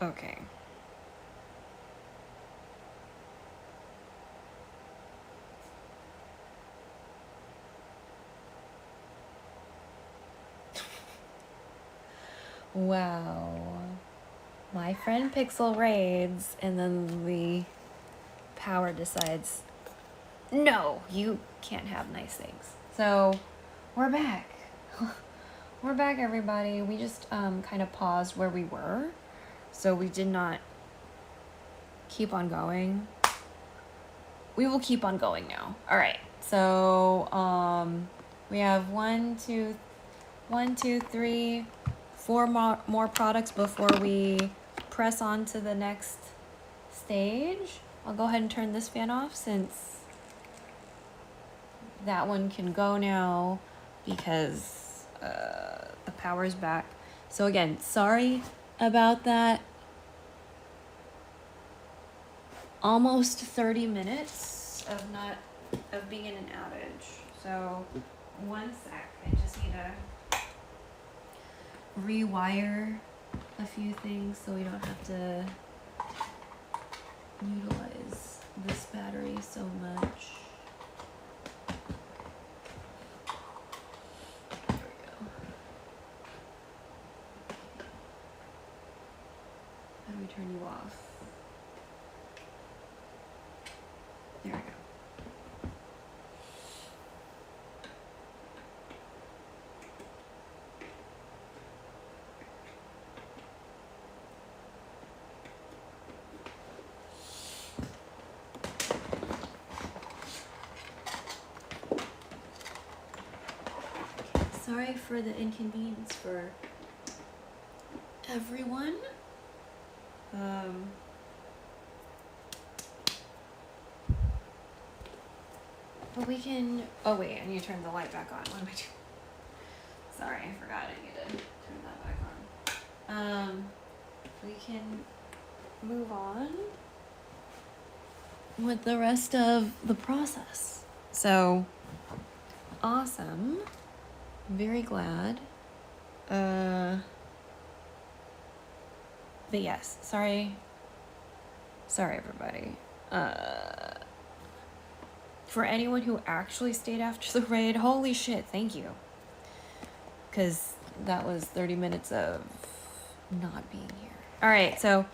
Okay. Wow. My friend Pixel raids, and then the power decides, no, you can't have nice things. So, we're back. We're back, everybody. We just kind of paused where we were. So we did not keep on going. We will keep on going now. All right. So, we have 4 more products before we press on to the next stage. I'll go ahead and turn this fan off since that one can go now because the power's back. So again, sorry about that. Almost 30 minutes of being in an outage. So 1 sec, I just need to rewire a few things so we don't have to utilize this battery so much. There we go. How do we turn you off? There we go. Sorry for the inconvenience for everyone. But we can, oh wait, I need to turn the light back on. What am I doing? Sorry, I forgot I need to turn that back on. We can move on with the rest of the process. So, awesome. I'm very glad. But yes, sorry everybody. For anyone who actually stayed after the raid, holy shit, thank you. Because that was 30 minutes of not being here. Alright, so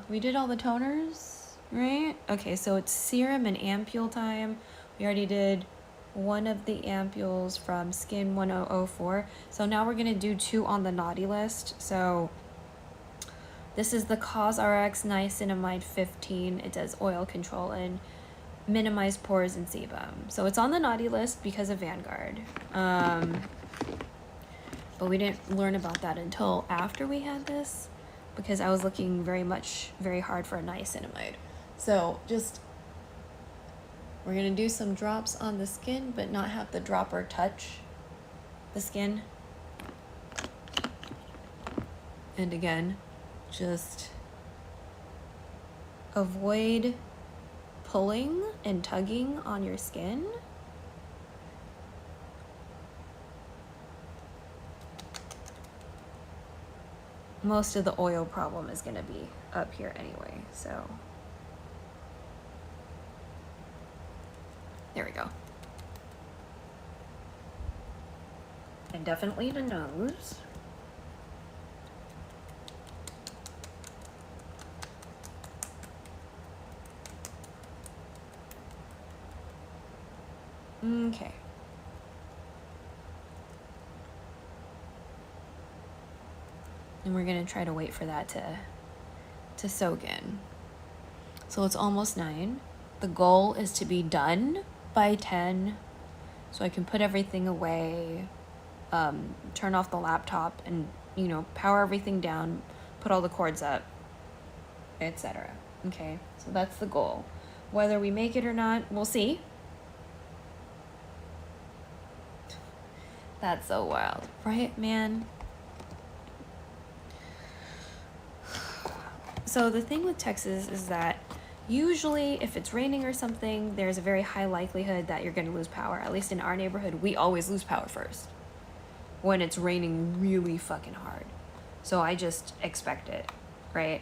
we did all the toners, right? Okay, so it's serum and ampule time. We already did one of the ampules from Skin 1004. So now we're gonna do 2 on the naughty list. So this is the COSRX Niacinamide 15. It does oil control and minimize pores and sebum. So it's on the naughty list because of Vanguard. But we didn't learn about that until after we had this because I was looking very hard for a niacinamide. So just, we're gonna do some drops on the skin, but not have the dropper touch the skin. And again, just avoid pulling and tugging on your skin. Most of the oil problem is gonna be up here anyway, so. There we go. And definitely the nose. Okay. And we're gonna try to wait for that to soak in. So it's almost 9. The goal is to be done by 10 so I can put everything away, turn off the laptop and, you know, power everything down, put all the cords up, etc. Okay, so that's the goal. Whether we make it or not, we'll see. That's so wild, right, man? So the thing with Texas is that usually if it's raining or something, there's a very high likelihood that you're going to lose power. At least in our neighborhood, we always lose power first when it's raining really fucking hard. so I just expect it, right?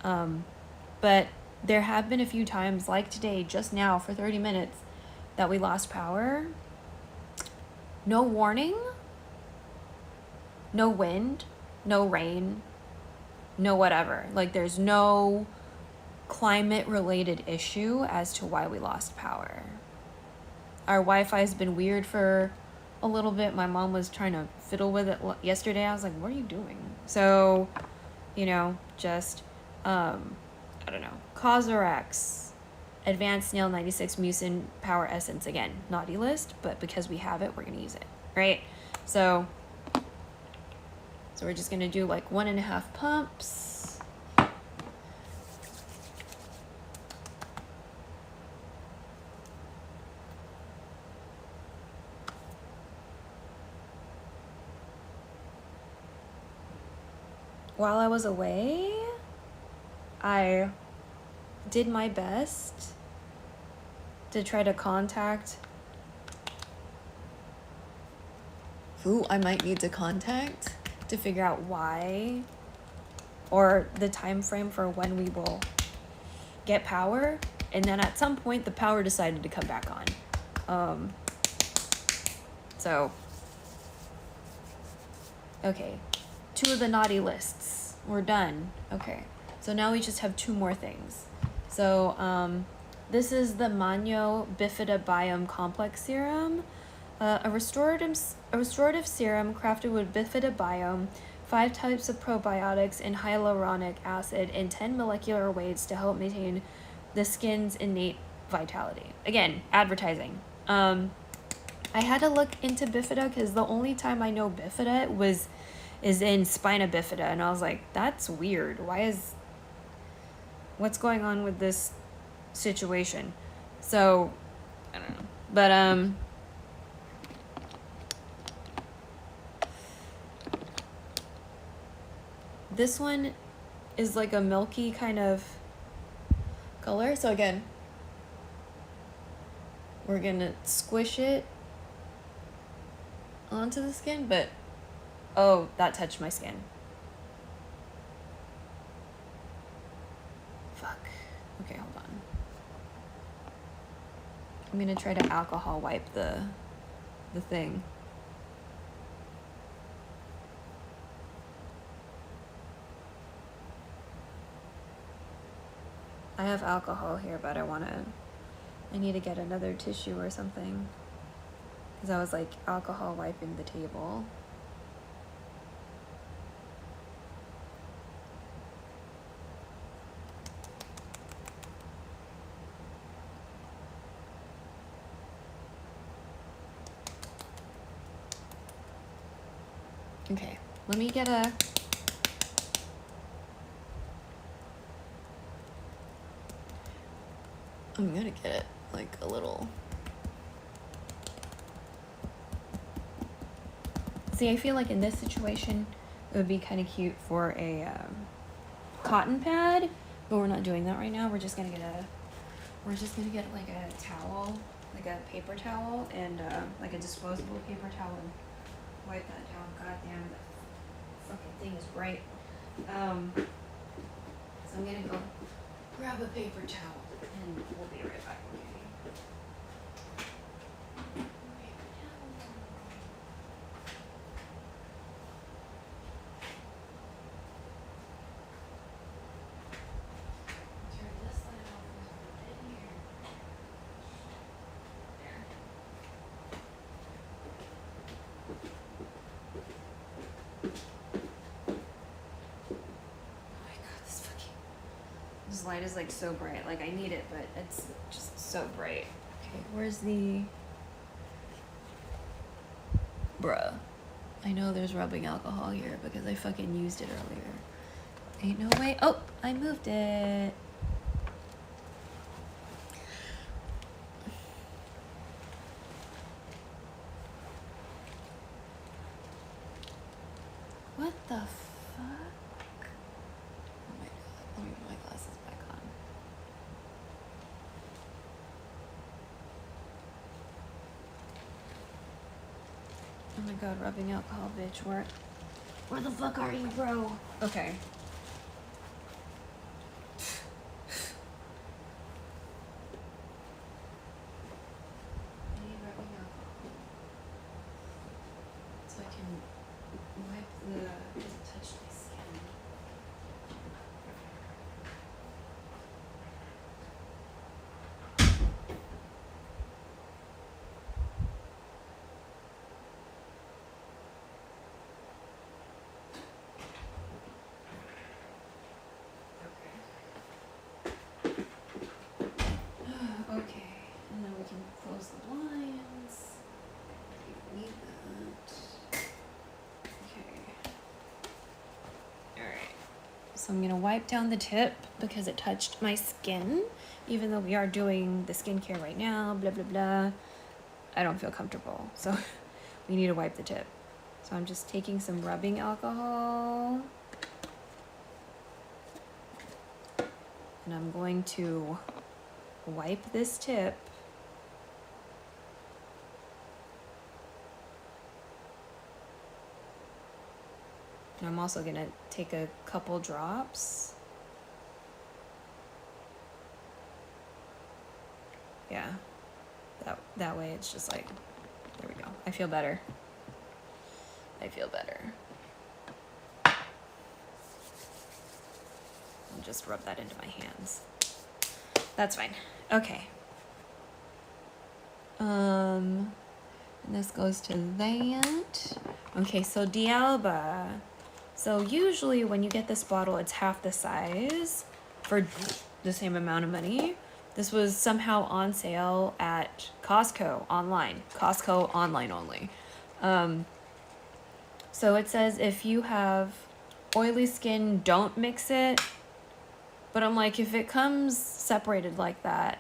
But there have been a few times, like today, just now for 30 minutes, that we lost power. No warning, no wind, no rain, no whatever. Like, there's no climate related issue as to why we lost power. Our Wi-Fi has been weird for a little bit. My mom was trying to fiddle with it yesterday. I was like, what are you doing? So, you know, just, I don't know. Cosrx, Advanced Snail 96 Mucin Power Essence. Again, naughty list, but because we have it, we're going to use it, right? So we're just going to do like 1.5 pumps. While I was away, I did my best to try to contact who I might need to contact to figure out why, or the time frame for when we will get power. And then at some point the power decided to come back on. So okay, 2 of the naughty lists, we're done. Okay, so now we just have 2 more things. So this is the Manyo Bifida Biome Complex Serum, a restorative serum crafted with Bifida Biome, 5 types of probiotics and hyaluronic acid, and 10 molecular weights to help maintain the skin's innate vitality. Again, advertising. I had to look into Bifida because the only time I know Bifida is in Spina Bifida, and I was like, that's weird. What's going on with this situation? So I don't know, but this one is like a milky kind of color. So again, we're gonna squish it onto the skin, but oh, that touched my skin. Fuck. Okay, hold on. I'm gonna try to alcohol wipe the thing. I have alcohol here, but I need to get another tissue or something. Because I was like alcohol wiping the table. Okay, let me get a... I'm gonna get it like a little... See, I feel like in this situation, it would be kind of cute for a cotton pad, but we're not doing that right now. We're just gonna get like a towel, like a paper towel, and like a disposable paper towel, and wipe that down. God damn, that fucking thing is bright. So I'm gonna go grab a paper towel, and we'll be right back. This light is like so bright. Like I need it, but it's just so bright. Okay, where's the... Bruh. I know there's rubbing alcohol here because I fucking used it earlier. Ain't no way. Oh, I moved it. What the fuck? Oh my god. Let me put my glasses back on. Oh my god, rubbing alcohol, bitch. Where? Where the fuck are you, bro? Okay. So I can wipe the touch my skin. Okay, and then we can close the blinds. We need that. Okay. Alright. So I'm gonna wipe down the tip because it touched my skin. Even though we are doing the skincare right now, blah blah blah. I don't feel comfortable. So we need to wipe the tip. So I'm just taking some rubbing alcohol. And I'm going to wipe this tip. And I'm also gonna take a couple drops. Yeah, that way it's just like, there we go. I feel better. I feel better. I'll just rub that into my hands. That's fine. Okay. And this goes to that. Okay, so Dialba. So usually when you get this bottle, it's half the size for the same amount of money. This was somehow on sale at Costco online. Costco online only. So it says if you have oily skin, don't mix it. But I'm like, if it comes separated like that,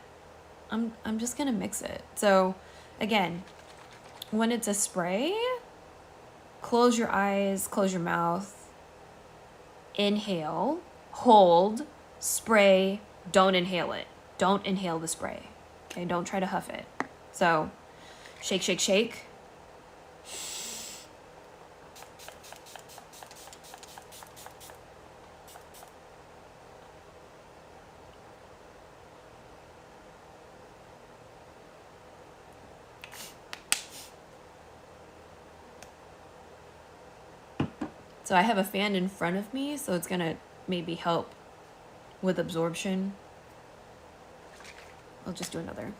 I'm just gonna mix it. So again, when it's a spray, close your eyes, close your mouth, inhale, hold, spray, don't inhale it. Don't inhale the spray. Okay, don't try to huff it. So shake, shake, shake. So I have a fan in front of me, so it's gonna maybe help with absorption. I'll just do another.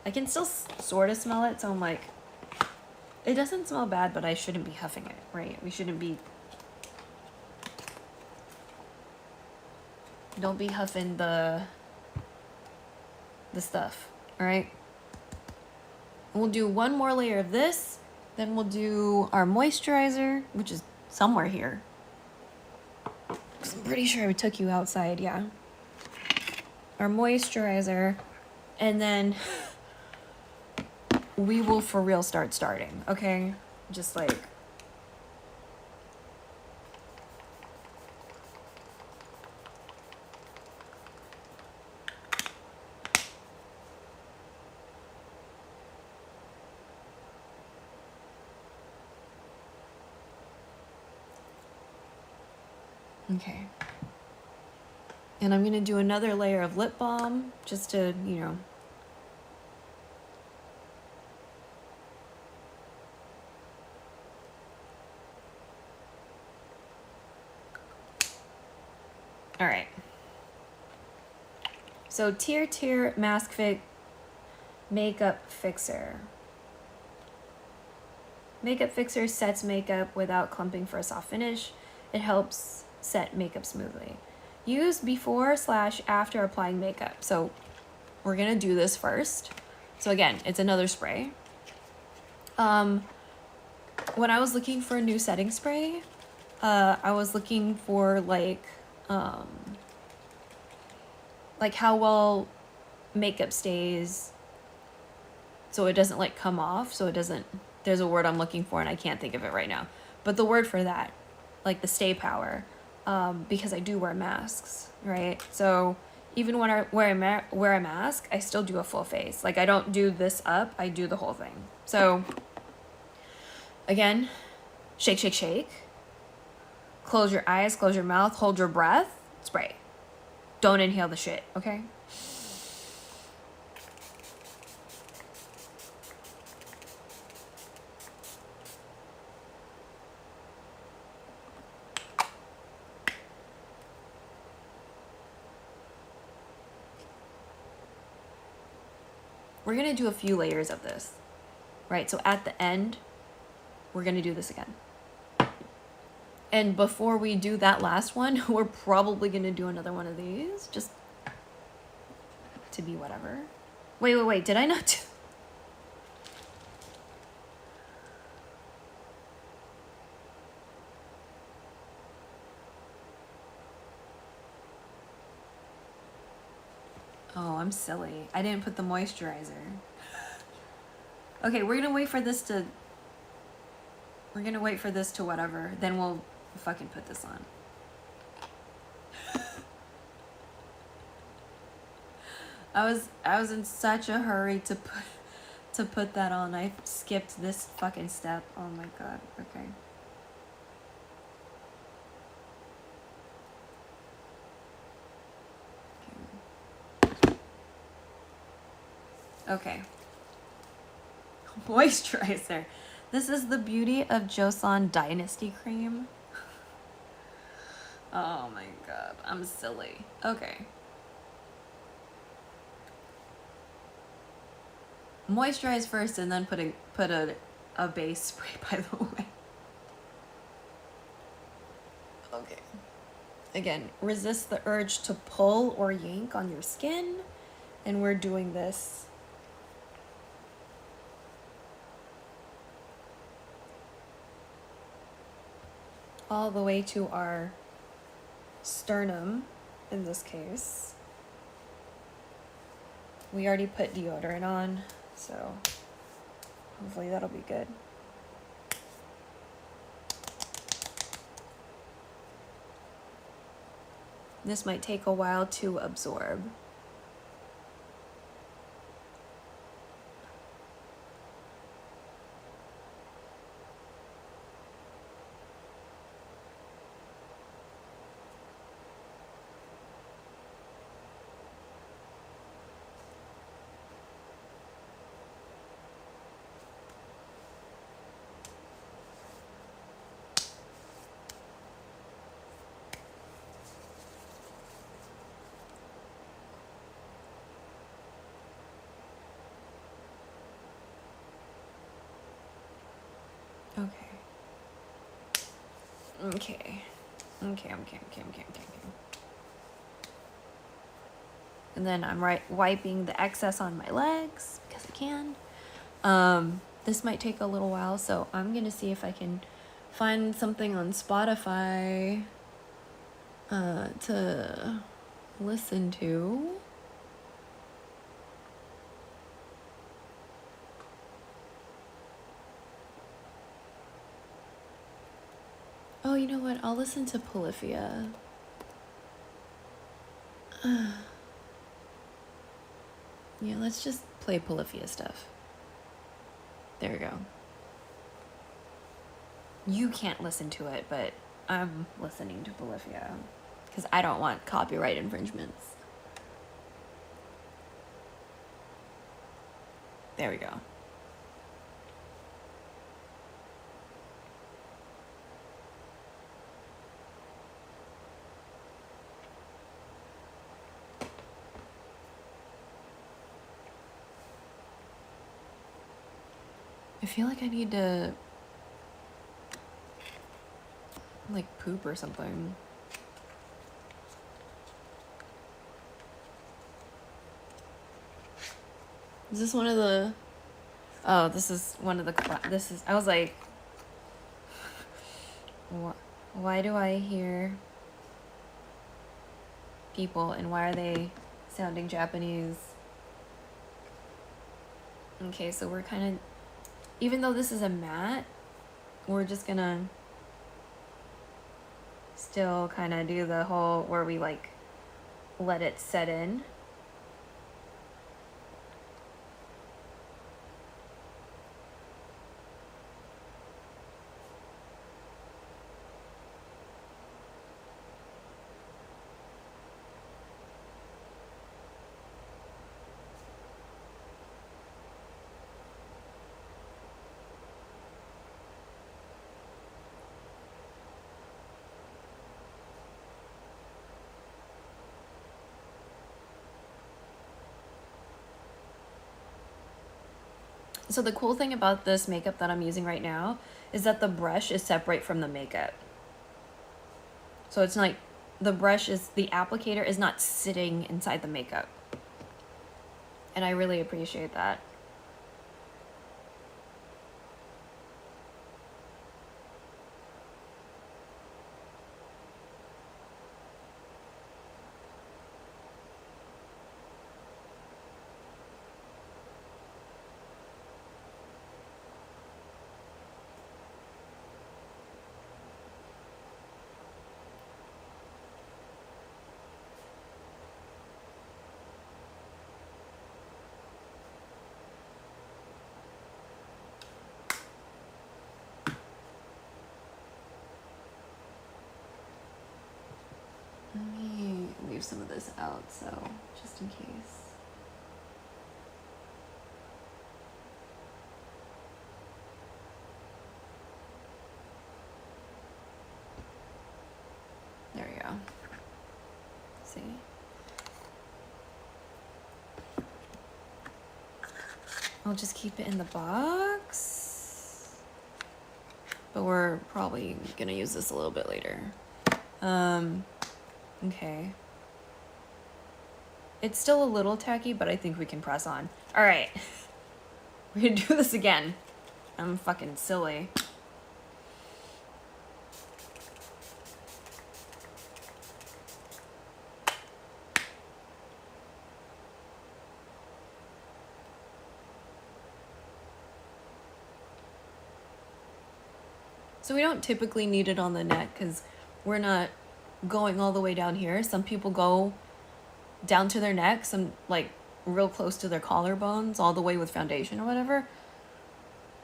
I can still sort of smell it, so I'm like, it doesn't smell bad, but I shouldn't be huffing it, right? We shouldn't be, don't be huffing the stuff, all right? We'll do one more layer of this, then we'll do our moisturizer, which is somewhere here. 'Cause I'm pretty sure I took you outside, yeah. Our moisturizer, and then we will for real starting, okay? Just like, okay. And I'm gonna do another layer of lip balm just to, you know, all right. So Tier Mask Fit Makeup Fixer. Makeup Fixer sets makeup without clumping for a soft finish. It helps set makeup smoothly. Use before/after applying makeup. So we're gonna do this first. So again, it's another spray. When I was looking for a new setting spray, I was looking for like how well makeup stays so it doesn't like come off, so it doesn't, there's a word I'm looking for and I can't think of it right now, but the word for that, like the stay power, because I do wear masks, right? So even when I wear a mask, I still do a full face. Like I don't do this up, I do the whole thing. So again, shake, shake, shake. Close your eyes, close your mouth, hold your breath, spray. Don't inhale the shit, okay? We're gonna do a few layers of this, right? So at the end, we're gonna do this again. And before we do that last one, we're probably gonna do another one of these, just to be whatever. Wait, did I not do? Oh, I'm silly. I didn't put the moisturizer. Okay, we're gonna wait for this to whatever, then we'll fucking put this on. I was in such a hurry to put that on. I skipped this fucking step. Oh my god. Okay. Okay. Moisturizer. This is the Beauty of Joseon Dynasty Cream. Oh my god, I'm silly. Okay. Moisturize first and then put a base spray, by the way. Okay. Again, resist the urge to pull or yank on your skin. And we're doing this all the way to our sternum, in this case. We already put deodorant on, so hopefully that'll be good. This might take a while to absorb. Okay. And then I'm wiping the excess on my legs because I can. This might take a little while, so I'm gonna see if I can find something on Spotify to listen to. Oh, you know what? I'll listen to Polyphia. Yeah, let's just play Polyphia stuff. There we go. You can't listen to it, but I'm listening to Polyphia because I don't want copyright infringements. There we go. I feel like I need to like poop or something. Is this one of the... Oh, this is one of the... This is... I was like... Why do I hear people and why are they sounding Japanese? Okay, so we're kind of, even though this is a matte, we're just gonna still kind of do the whole where we like let it set in. So the cool thing about this makeup that I'm using right now is that the brush is separate from the makeup. So it's like the brush is, the applicator is not sitting inside the makeup. And I really appreciate that. Let me leave some of this out, so just in case. There we go. See? I'll just keep it in the box. But we're probably gonna use this a little bit later. Okay. It's still a little tacky, but I think we can press on. All right. We're gonna do this again. I'm fucking silly. So we don't typically need it on the neck because we're not going all the way down here. Some people go down to their neck, some like real close to their collarbones, all the way with foundation or whatever.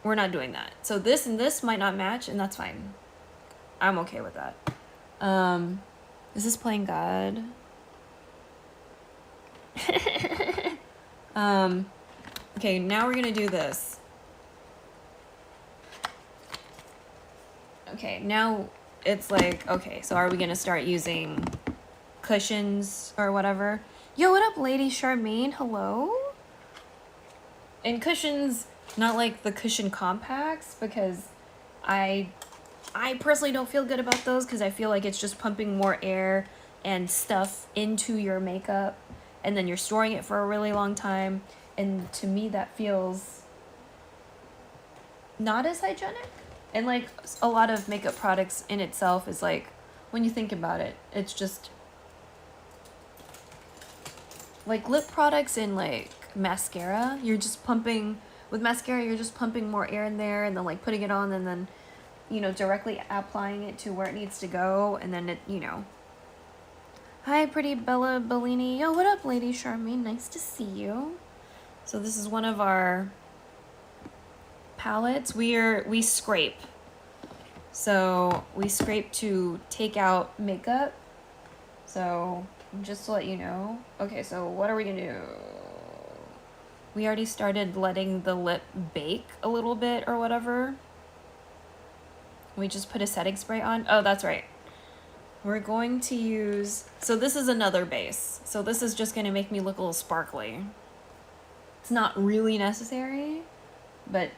We're not doing that. So this and this might not match, and that's fine. I'm okay with that. Is this playing God? Okay, now we're gonna do this. Okay, now it's like, okay, so are we gonna start using cushions or whatever? Yo, what up, Lady Charmaine? Hello? And cushions, not like the cushion compacts, because I personally don't feel good about those because I feel like it's just pumping more air and stuff into your makeup, and then you're storing it for a really long time, and to me that feels not as hygienic. And like a lot of makeup products in itself is like, when you think about it, it's just like lip products and like mascara, you're just pumping, with mascara you're just pumping more air in there and then like putting it on and then, you know, directly applying it to where it needs to go, and then it, you know. Hi, pretty Bella Bellini. Yo, what up, Lady Charmaine? Nice to see you. So this is one of our palettes. We scrape. So we scrape to take out makeup. So just to let you know. Okay, so what are we gonna do? We already started letting the lip bake a little bit or whatever. We just put a setting spray on. Oh, that's right. We're going to use, so this is another base. So this is just gonna make me look a little sparkly. It's not really necessary, but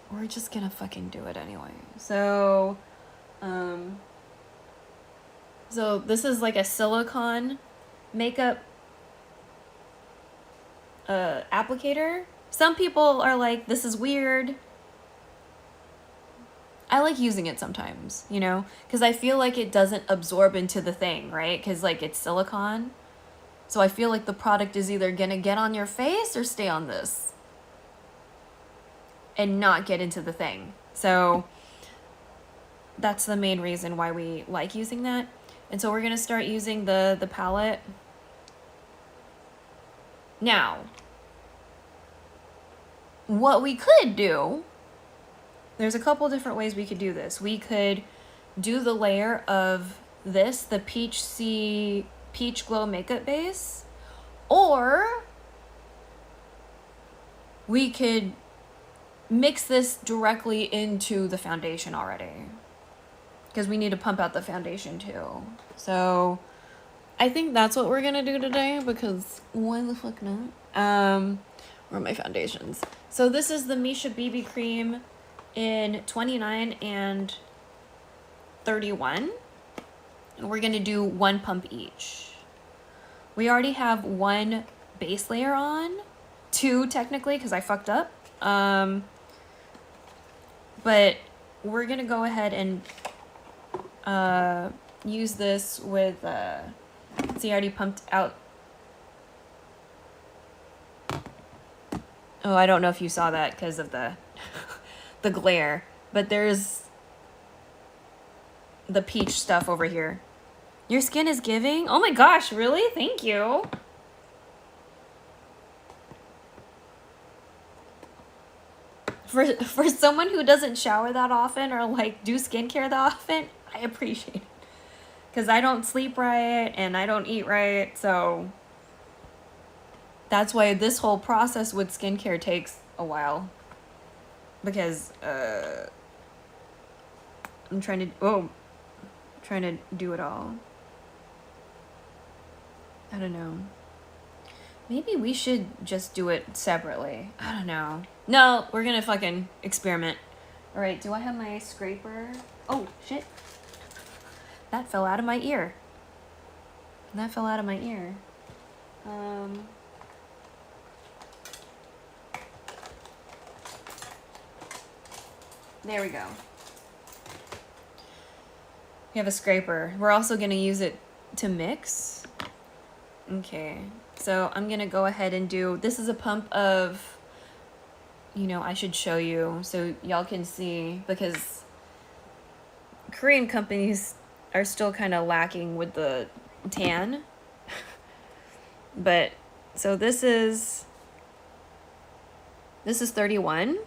we're just gonna fucking do it anyway. So, so this is like a silicone makeup applicator. Some people are like, this is weird. I like using it sometimes, you know, because I feel like it doesn't absorb into the thing, right? Because like it's silicone. So I feel like the product is either gonna get on your face or stay on this. and not get into the thing. So that's the main reason why we like using that. And so we're gonna start using the palette. Now, what we could do, there's a couple different ways we could do this. We could do the layer of this, the Peach Glow makeup base, or we could mix this directly into the foundation already, because we need to pump out the foundation too. So I think that's what we're gonna do today, because why the fuck not? Where are my foundations? So this is the Misha BB cream in 29 and 31, and we're gonna do 1 pump each. We already have 1 base layer on, 2 technically because I fucked up, but we're gonna go ahead and use this with see, I already pumped out. Oh, I don't know if you saw that because of the the glare, but there's the peach stuff over here. Your skin is giving? Oh my gosh, really? Thank you. For someone who doesn't shower that often or like do skincare that often, I appreciate it. Because I don't sleep right and I don't eat right, so that's why this whole process with skincare takes a while. Because I'm trying to do it all. I don't know. Maybe we should just do it separately. I don't know. No, we're gonna fucking experiment. All right, do I have my scraper? Oh, shit. That fell out of my ear. That fell out of my ear. There we go. We have a scraper. We're also gonna use it to mix. Okay, so I'm gonna go ahead and do, this is a pump of, you know, I should show you so y'all can see, because Korean companies are still kind of lacking with the tan. But, so this is 31.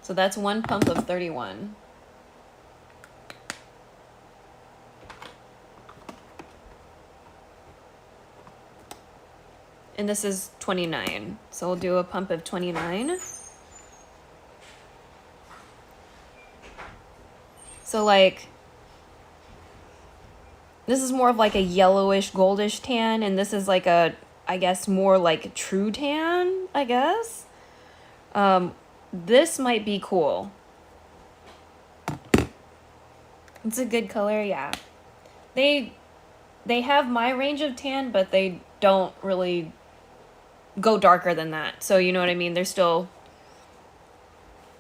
So that's 1 pump of 31. And this is 29. So we'll do a pump of 29. So like, this is more of like a yellowish, goldish tan, and this is like a, I guess, more like a true tan, I guess. This might be cool. It's a good color, yeah. They have my range of tan, but they don't really go darker than that. So you know what I mean? They're still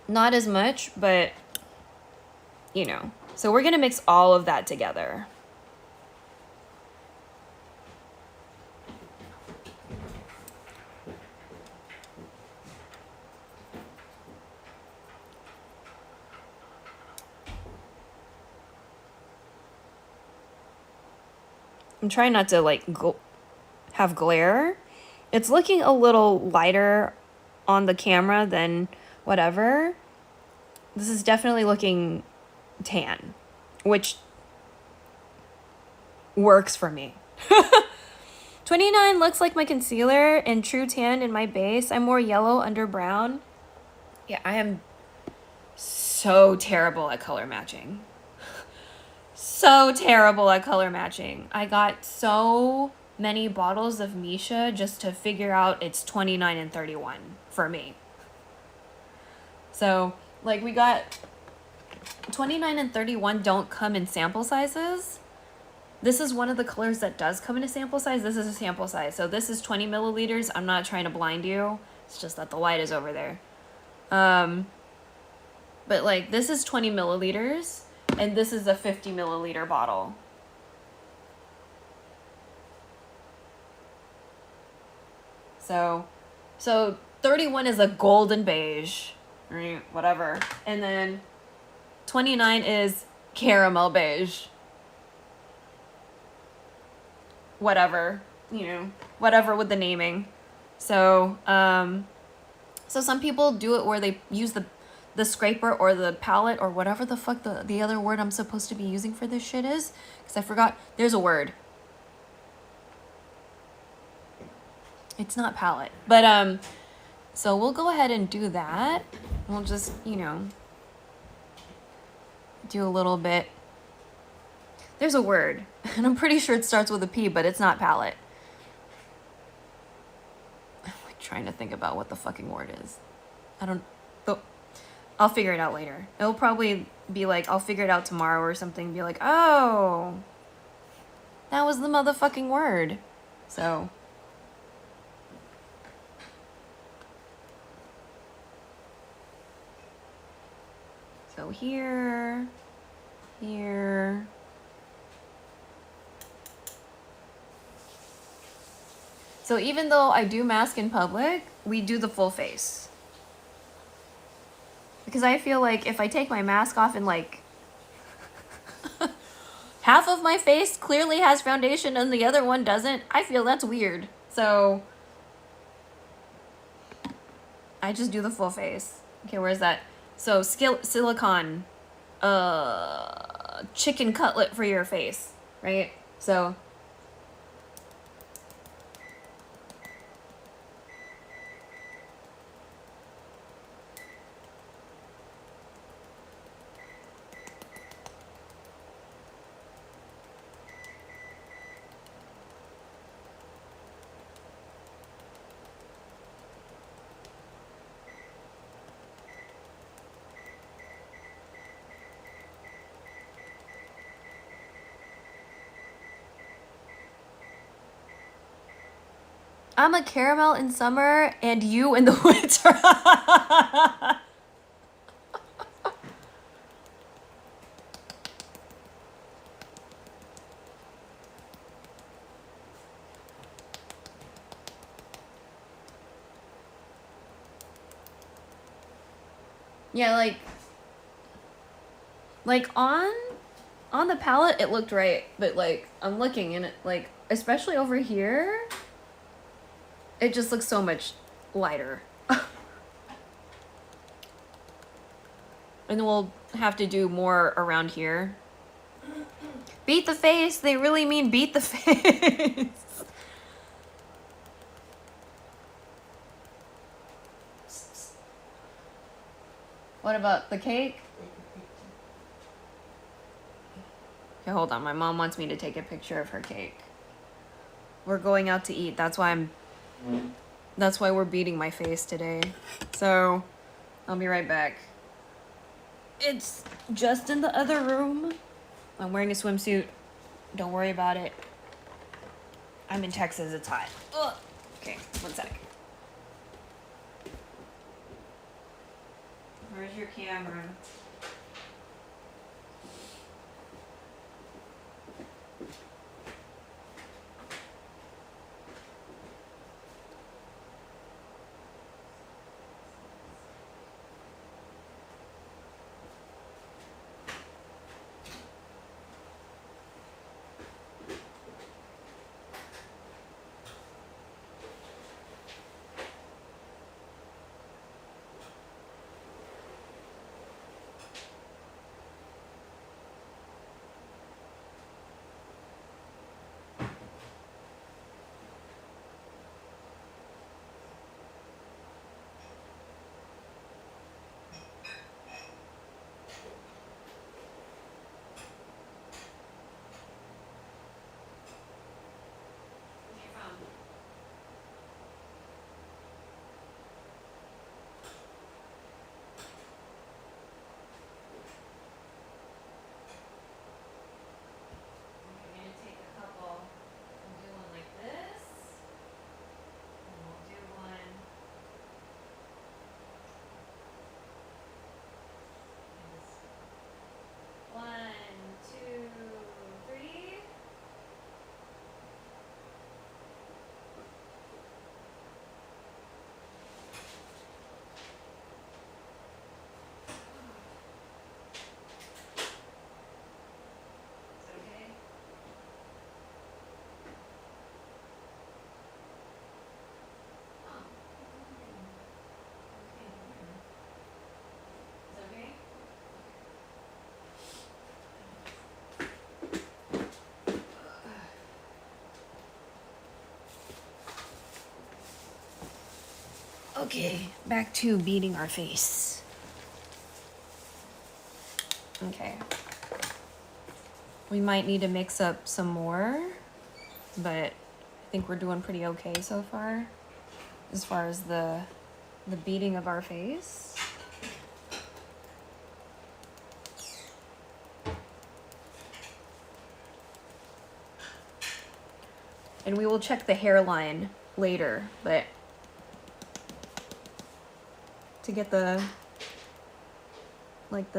not as much, but you know. So we're gonna mix all of that together. I'm trying not to like have glare. It's looking a little lighter on the camera than whatever. This is definitely looking tan, which works for me. 29 looks like my concealer and true tan in my base. I'm more yellow under brown. Yeah, I am so terrible at color matching. So terrible at color matching. I got so many bottles of Misha just to figure out it's 29 and 31 for me. So, like, we got 29 and 31 don't come in sample sizes. This is one of the colors that does come in a sample size. This is a sample size. So this is 20 milliliters. I'm not trying to blind you. It's just that the light is over there. But, like, this is 20 milliliters. And this is a 50 milliliter bottle. So 31 is a golden beige, right? Whatever. And then 29 is caramel beige. Whatever, you know, whatever with the naming. So, so some people do it where they use the scraper or the palette or whatever the fuck the other word I'm supposed to be using for this shit is. Because I forgot. There's a word. It's not palette. But, so we'll go ahead and do that. We'll just, you know, do a little bit. There's a word. And I'm pretty sure it starts with a P, but it's not palette. I'm like trying to think about what the fucking word is. I don't... Oh, I'll figure it out later. It'll probably be like, I'll figure it out tomorrow or something. Be like, oh, that was the motherfucking word. So... So here, here. So even though I do mask in public, we do the full face. Because I feel like if I take my mask off and like half of my face clearly has foundation and the other one doesn't, I feel that's weird. So I just do the full face. Okay, where's that? So silicone, chicken cutlet for your face, right? So I'm a caramel in summer and you in the winter. Yeah, like on the palette it looked right, but like I'm looking and it like especially over here it just looks so much lighter. And then we'll have to do more around here. Beat the face, they really mean beat the face. What about the cake? Okay, hold on. My mom wants me to take a picture of her cake. We're going out to eat. That's why we're beating my face today. So, I'll be right back. It's just in the other room. I'm wearing a swimsuit. Don't worry about it. I'm in Texas. It's hot. Ugh. Okay, one sec. Where's your camera? Okay, back to beating our face. Okay. We might need to mix up some more, but I think we're doing pretty okay so far as the beating of our face. And we will check the hairline later, but to get the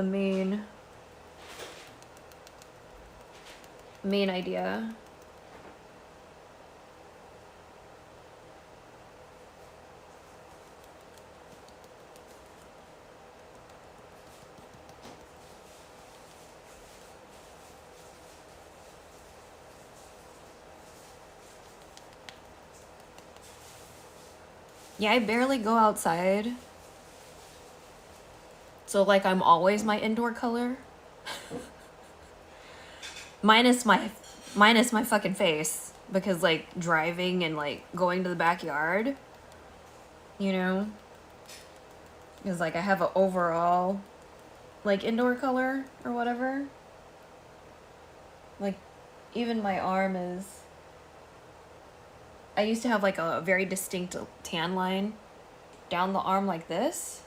main idea. Yeah, I barely go outside. So like I'm always my indoor color. minus my fucking face, because like driving and like going to the backyard, you know, is like I have an overall like indoor color or whatever. Like even my arm is, I used to have like a very distinct tan line down the arm like this.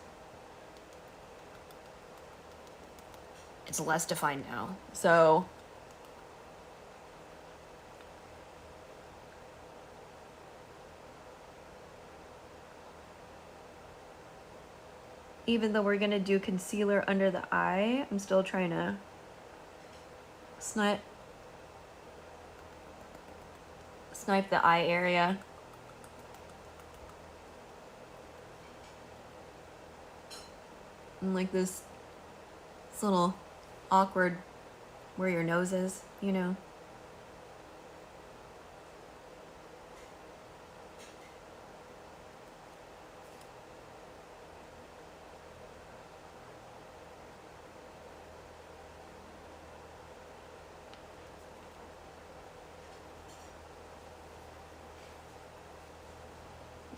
It's less defined now. So even though we're gonna do concealer under the eye, I'm still trying to snipe the eye area. And like this little awkward where your nose is, you know.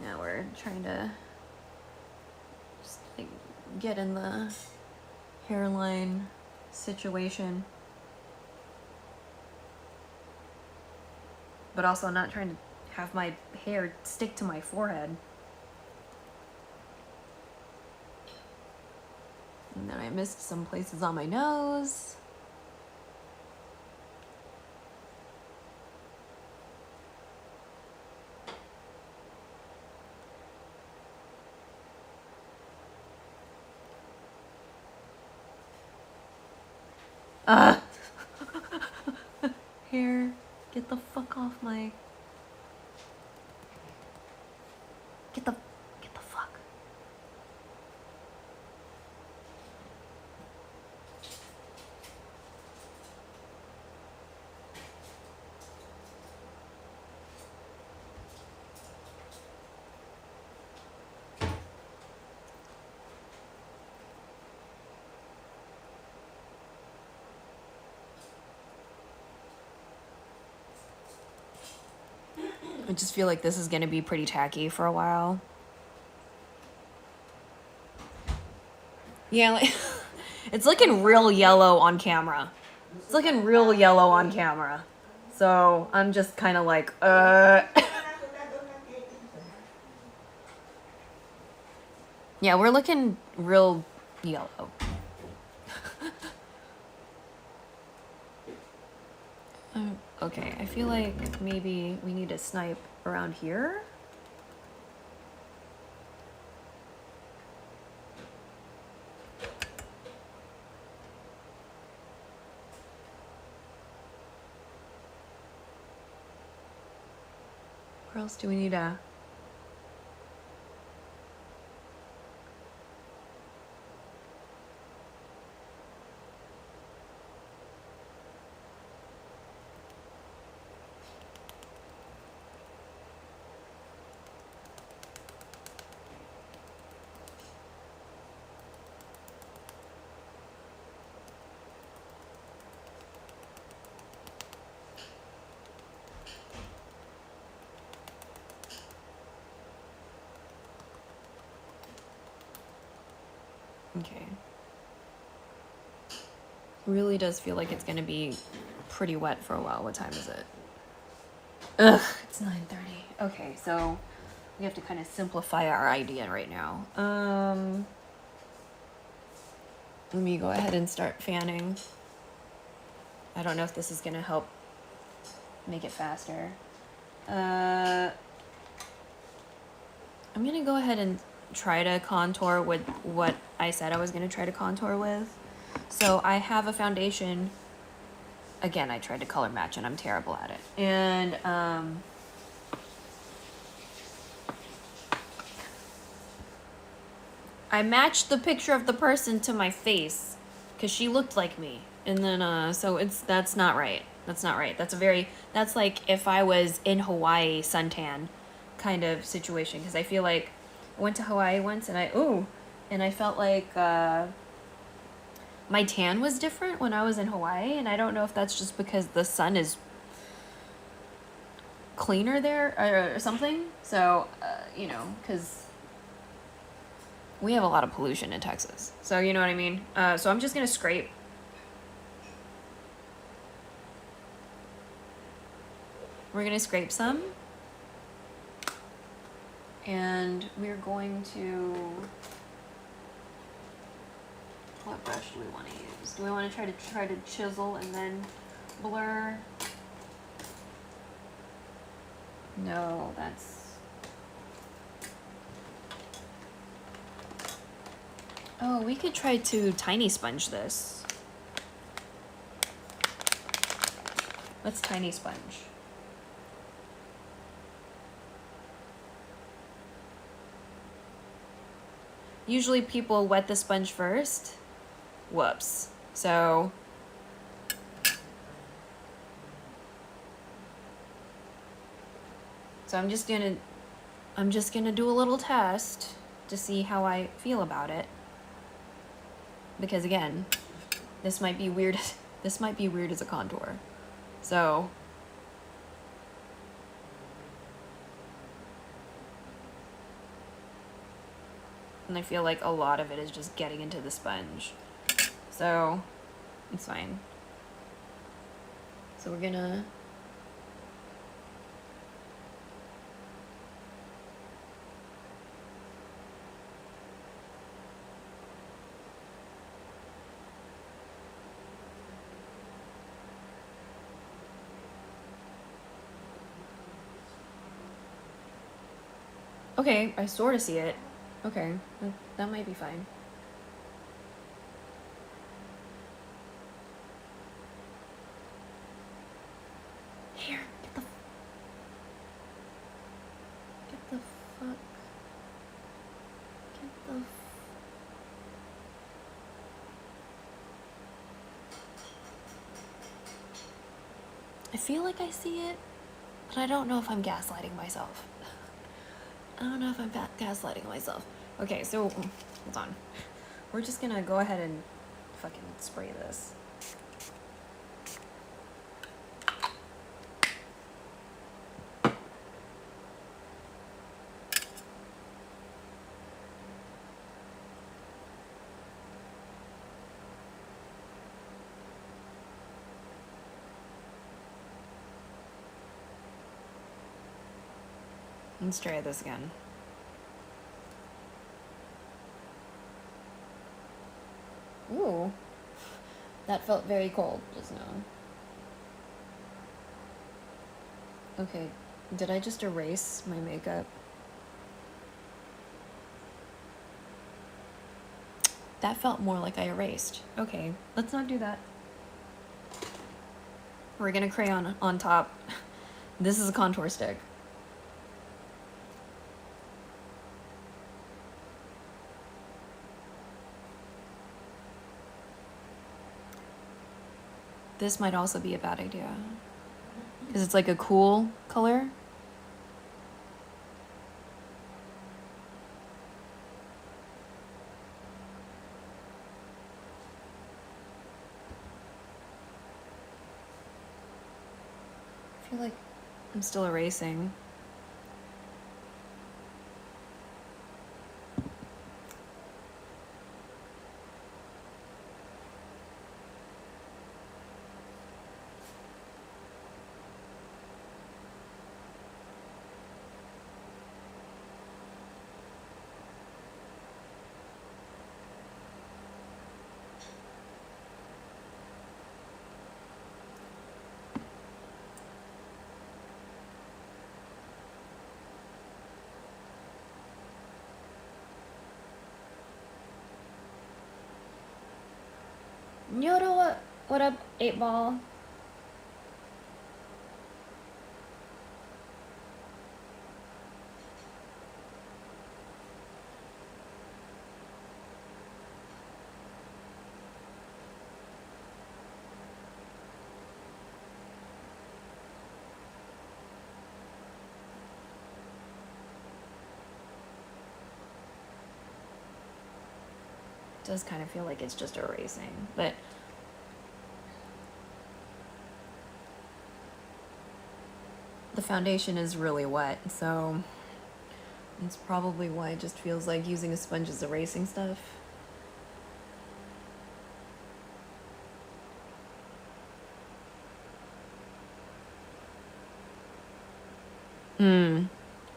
Now we're trying to just like get in the hairline situation, but also not trying to have my hair stick to my forehead. And then I missed some places on my nose. Hair, get the fuck off my... Get the fuck. I just feel like this is gonna be pretty tacky for a while. Yeah, like, it's looking real yellow on camera. It's looking real yellow on camera. So I'm just kind of like, Yeah, we're looking real yellow. Okay, I feel like maybe we need to snipe around here. Where else do we need to... Okay. Really does feel like it's gonna be pretty wet for a while. What time is it? Ugh, it's 9:30. Okay, so we have to kind of simplify our idea right now. Let me go ahead and start fanning. I don't know if this is gonna help make it faster. I'm gonna go ahead and try to contour with what I said I was gonna try to contour with. So I have a foundation. Again, I tried to color match and I'm terrible at it. And I matched the picture of the person to my face because she looked like me. And then so that's not right. That's not right. That's like if I was in Hawaii suntan kind of situation, because I feel like I went to Hawaii once and I felt like my tan was different when I was in Hawaii, and I don't know if that's just because the sun is cleaner there or something. So, you know, because we have a lot of pollution in Texas. So, you know what I mean? So I'm just going to scrape. We're going to scrape some. And we're going to... What brush do we want to use? Do we want to try to chisel and then blur? No, that's... Oh, we could try to tiny sponge this. Let's tiny sponge. Usually people wet the sponge first. Whoops. So I'm just gonna do a little test to see how I feel about it. Because again, this might be weird. This might be weird as a contour. So and I feel like a lot of it is just getting into the sponge. So it's fine. So we're gonna okay, I sort of see it. Okay, that might be fine. Here, get the fuck. Get the... I feel like I see it, but I don't know if I'm gaslighting myself. I don't know if I'm gaslighting myself. Okay, so, hold on. We're just gonna go ahead and fucking spray this. Let's try this again. Ooh, that felt very cold just now. Okay, did I just erase my makeup? That felt more like I erased. Okay, let's not do that. We're gonna crayon on top. This is a contour stick. This might also be a bad idea. Because it's like a cool color. I feel like I'm still erasing. Nyoto, what up, 8 Ball? Does kind of feel like it's just erasing, but the foundation is really wet, so that's probably why it just feels like using a sponge is erasing stuff.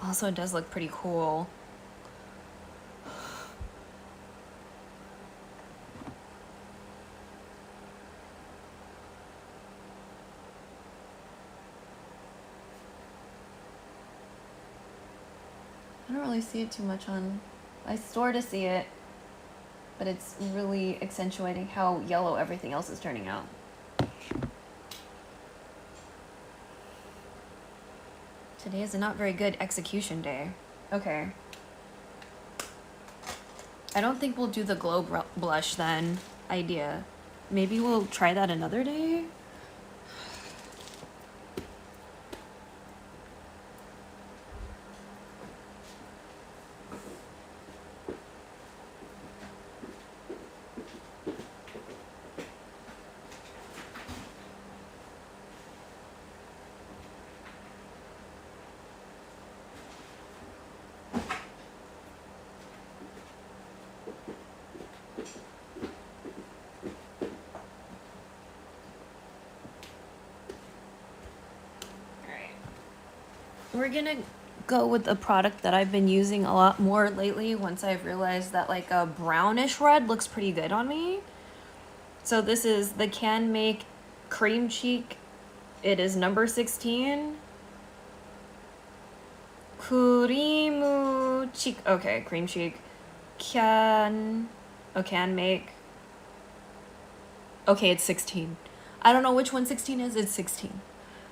Also, it does look pretty cool. I don't really see it too much on... I sort of see it, but it's really accentuating how yellow everything else is turning out. Today is a not very good execution day. Okay. I don't think we'll do the glow blush then idea. Maybe we'll try that another day? We're gonna go with a product that I've been using a lot more lately once I've realized that like a brownish red looks pretty good on me. So this is the Can Make Cream Cheek. It is number 16. Kurimu Cheek. Okay, Cream Cheek. Can Make. Okay, it's 16. I don't know which one 16 is. It's 16.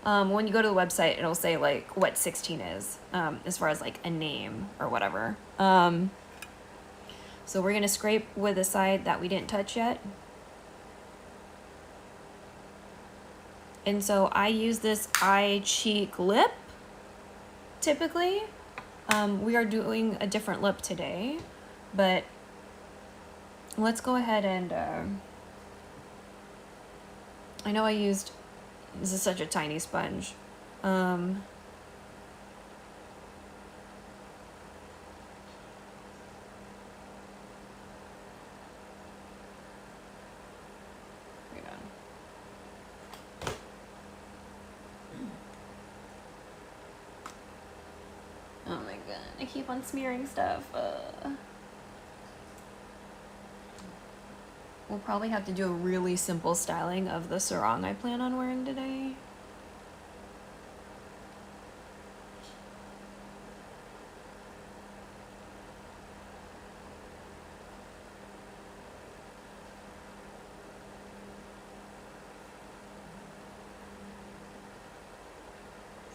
When you go to the website, it'll say like what 16 is, as far as like a name or whatever. So we're gonna scrape with the side that we didn't touch yet. And so I use this eye, cheek, lip, typically. We are doing a different lip today, but let's go ahead and, I know I used, this is such a tiny sponge. Oh my god, I keep on smearing stuff. We'll probably have to do a really simple styling of the sarong I plan on wearing today.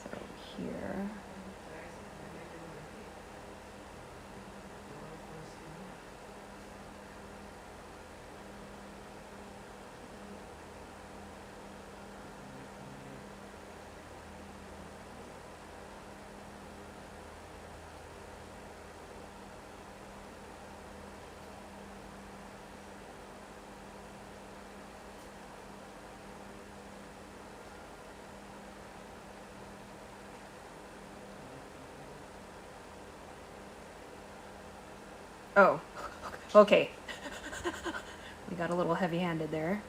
So here. Oh, okay. We got a little heavy-handed there.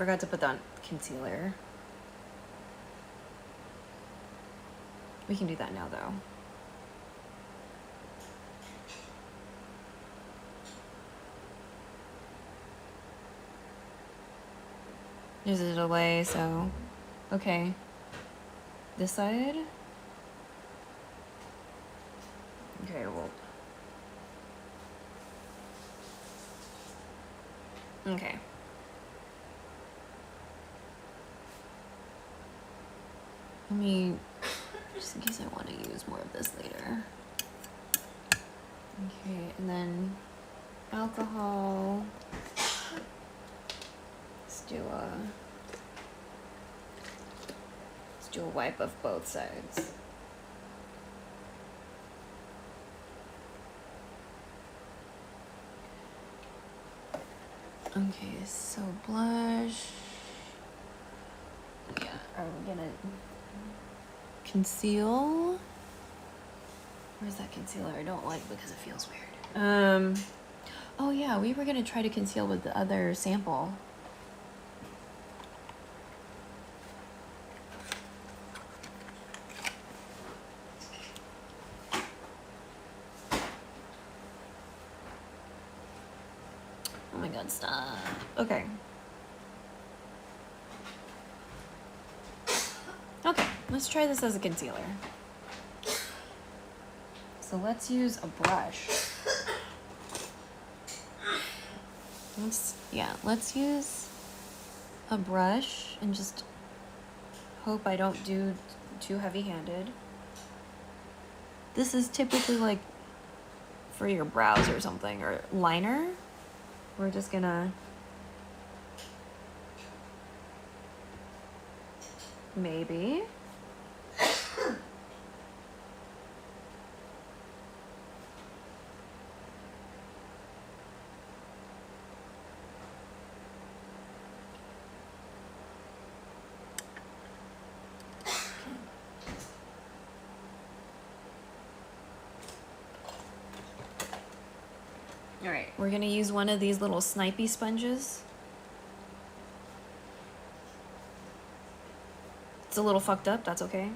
forgot to put on concealer. We can do that now, though. There's a delay, so... Okay. This side? Okay, well... Okay. Let me... Just in case I want to use more of this later. Okay, and then... Alcohol... Let's do a wipe of both sides. Okay, so blush. Yeah, are we gonna conceal? Where's that concealer I don't like because it feels weird? Oh yeah, we were gonna try to conceal with the other sample. Oh my god, stop. Okay. Okay, let's try this as a concealer. So let's use a brush. Let's use a brush and just hope I don't do too heavy-handed. This is typically like for your brows or something, or liner. We're just gonna maybe. All right, we're gonna use one of these little snipey sponges. It's a little fucked up, that's okay.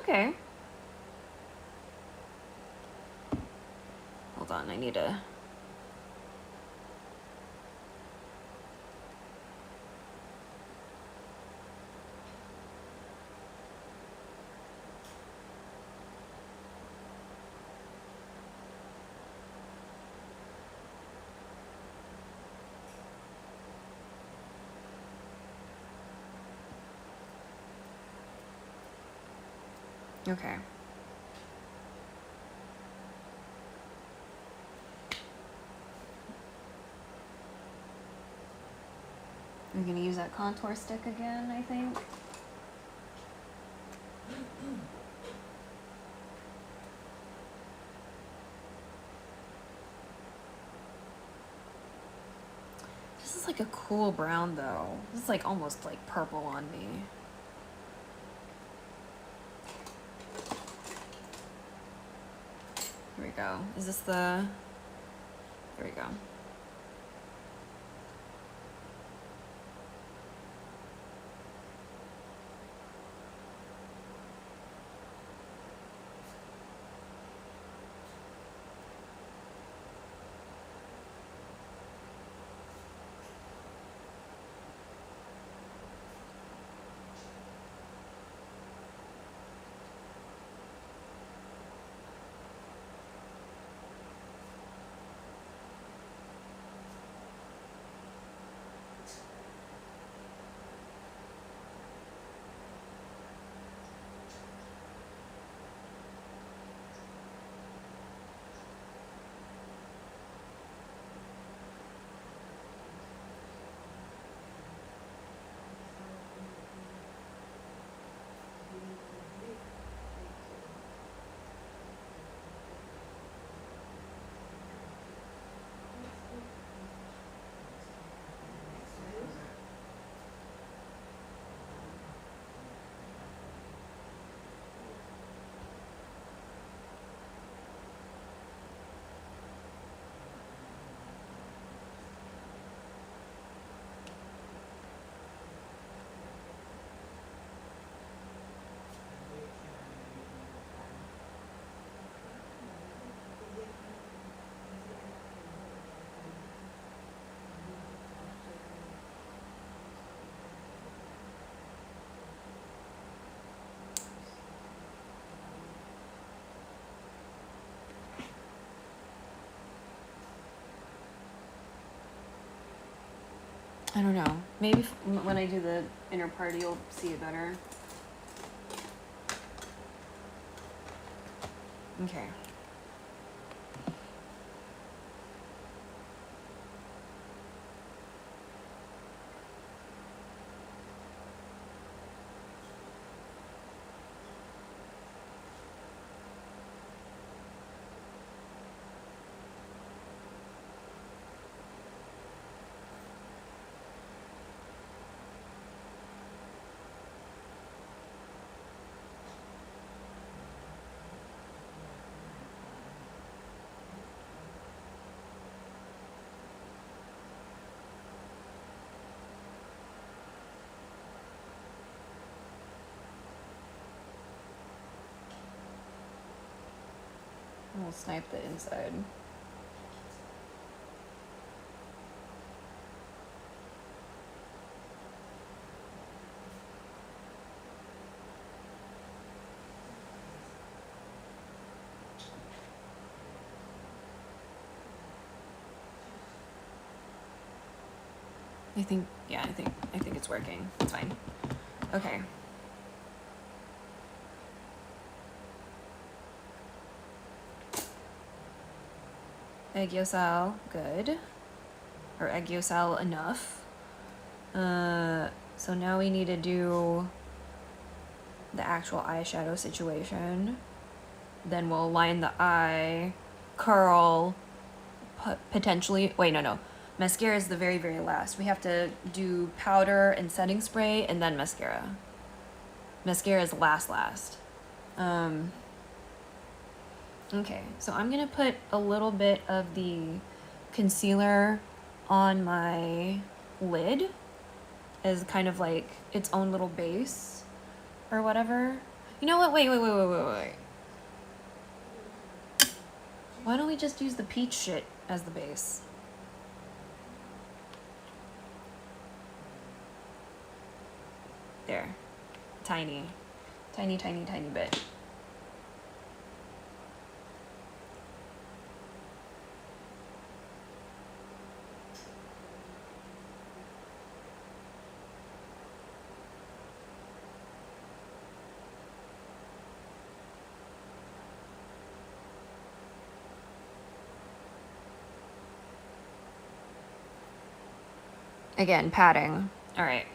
Okay. Hold on, I need to... Okay. I'm gonna use that contour stick again, I think. like a cool brown though. This is like almost like purple on me. Here we go. Is this the... There we go. I don't know. Maybe when I do the inner part, you'll see it better. Okay. We'll snipe the inside. I think it's working. It's fine. Okay. Egg yolk, good. Or egg yolk enough. So now we need to do the actual eyeshadow situation. Then we'll line the eye, curl, potentially, wait, no. Mascara is the very, very last. We have to do powder and setting spray and then mascara. Mascara is last. Okay, so I'm gonna put a little bit of the concealer on my lid as kind of like its own little base or whatever. You know what? Wait. Why don't we just use the peach shit as the base? There. Tiny bit. Again, padding. All right.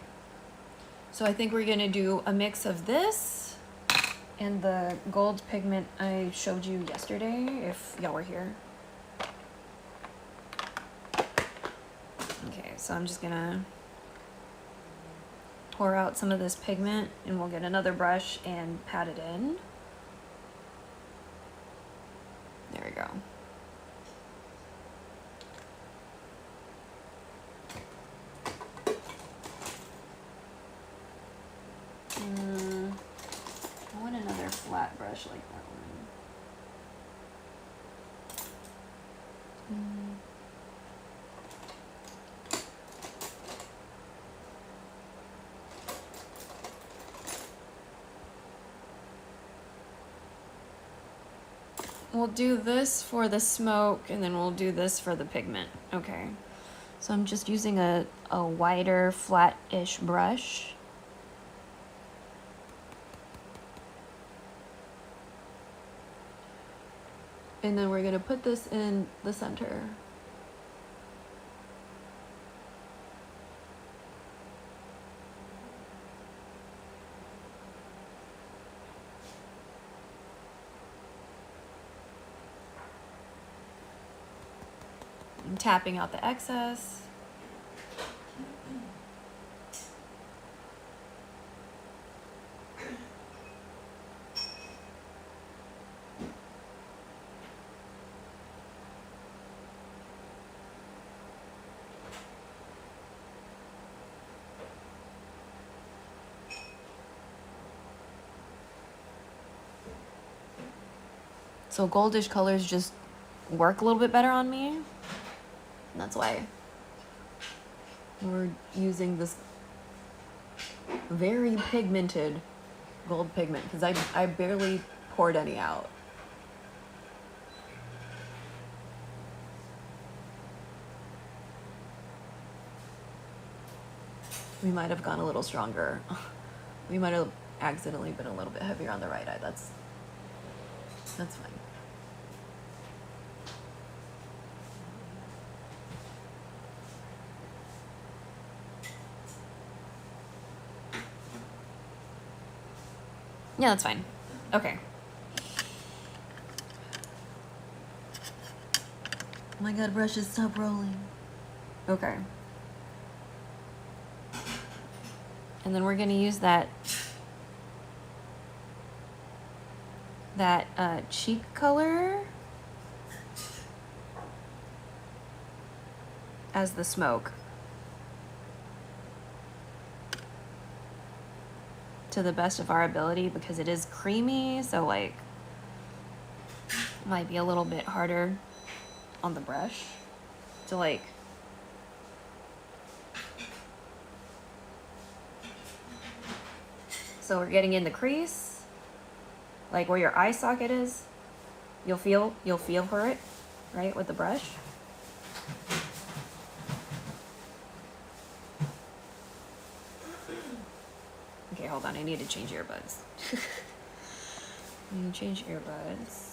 So I think we're gonna do a mix of this and the gold pigment I showed you yesterday, if y'all were here. Okay, so I'm just gonna pour out some of this pigment and we'll get another brush and pat it in. There we go. I want another flat brush like that one. We'll do this for the smoke and then we'll do this for the pigment. Okay. So I'm just using a wider, flat-ish brush. And then we're gonna put this in the center. I'm tapping out the excess. So goldish colors just work a little bit better on me. And that's why we're using this very pigmented gold pigment, because I barely poured any out. We might have gone a little stronger. We might have accidentally been a little bit heavier on the right eye. That's fine. Yeah, that's fine. Okay. Oh my god, brushes, stop rolling. Okay. And then we're gonna use that cheek color as the smoke. To the best of our ability, because it is creamy, so like might be a little bit harder on the brush to like so we're getting in the crease, like where your eye socket is. You'll feel for it, right, with the brush. Okay, hold on, I need to change earbuds. I need to change earbuds.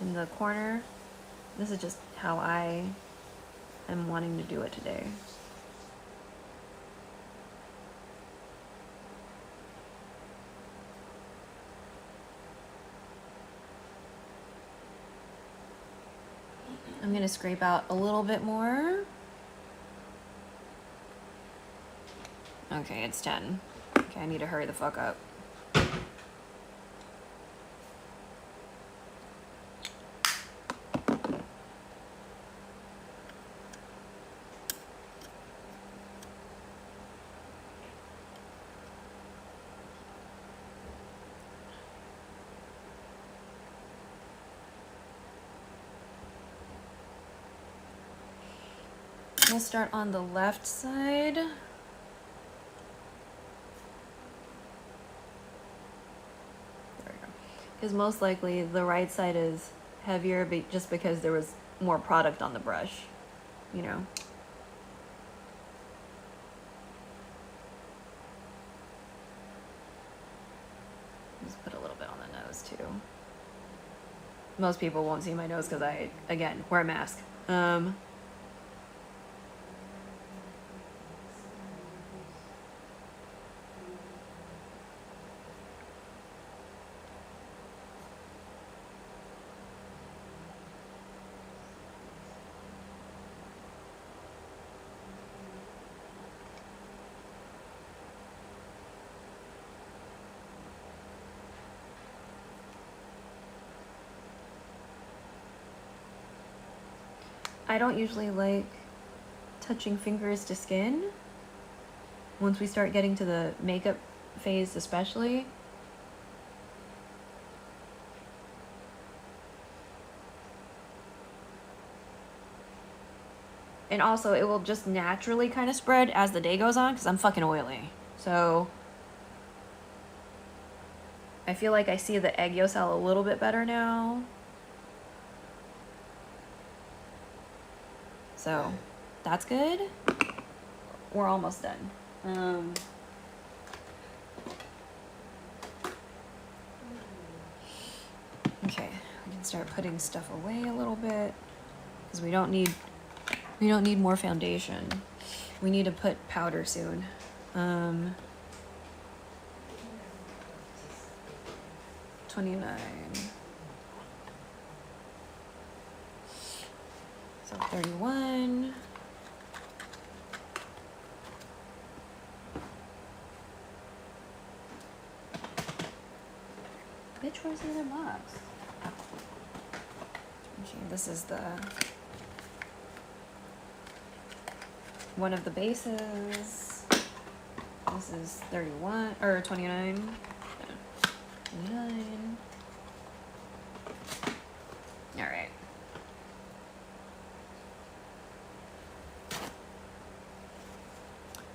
In the corner, this is just how I am wanting to do it today. I'm gonna scrape out a little bit more. Okay, it's 10. Okay, I need to hurry the fuck up. We'll start on the left side. There we go. Because most likely the right side is heavier just because there was more product on the brush, you know? Just put a little bit on the nose too. Most people won't see my nose because I, again, wear a mask. I don't usually like touching fingers to skin. Once we start getting to the makeup phase especially. And also it will just naturally kind of spread as the day goes on because I'm fucking oily. So I feel like I see the egg yolk cell a little bit better now. So that's good. We're almost done. Okay, we can start putting stuff away a little bit because we don't need more foundation. We need to put powder soon. 29. So 31. Bitch, where's the other box? Okay, this is the one of the bases. This is 31 or 29. 29. All right.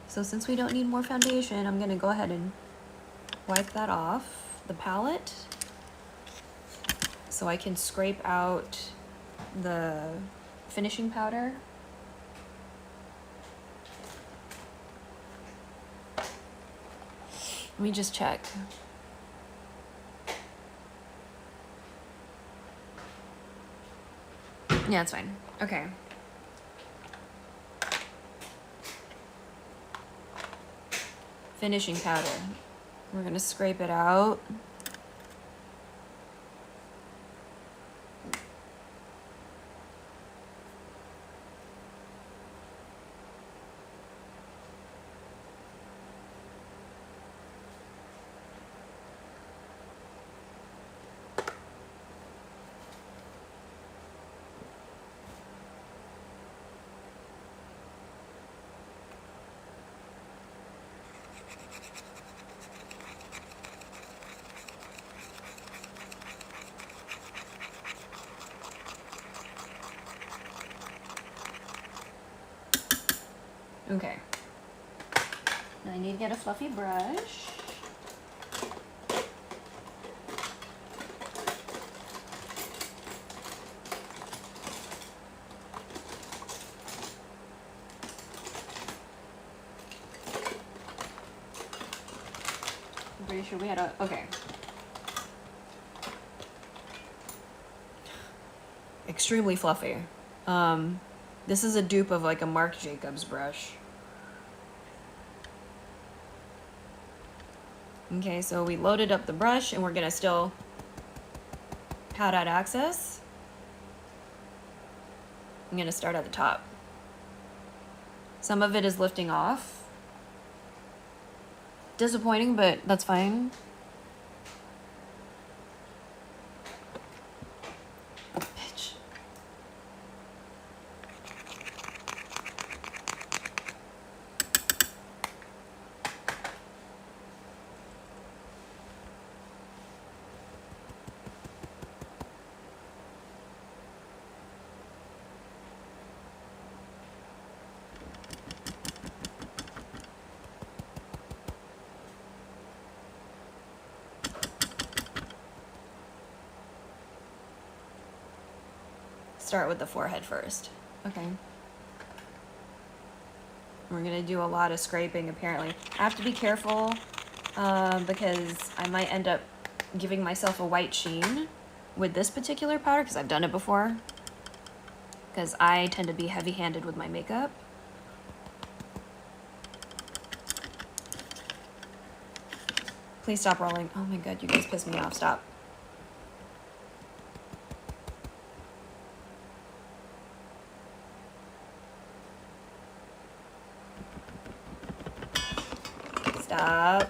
So since we don't need more foundation, I'm gonna go ahead and wipe that off the palette so I can scrape out the finishing powder. Let me just check. Yeah, it's fine. Okay. Finishing powder. We're gonna scrape it out. Okay. Now I need to get a fluffy brush. I'm pretty sure we had a, okay. Extremely fluffy. This is a dupe of like a Marc Jacobs brush. Okay, so we loaded up the brush and we're gonna still pad out access. I'm gonna start at the top. Some of it is lifting off. Disappointing, but that's fine. Bitch. start with the forehead first. Okay. We're gonna do a lot of scraping, apparently. I have to be careful because I might end up giving myself a white sheen with this particular powder, because I've done it before. Because I tend to be heavy-handed with my makeup. Please stop rolling. Oh my god, you guys piss me off. Stop. Stop.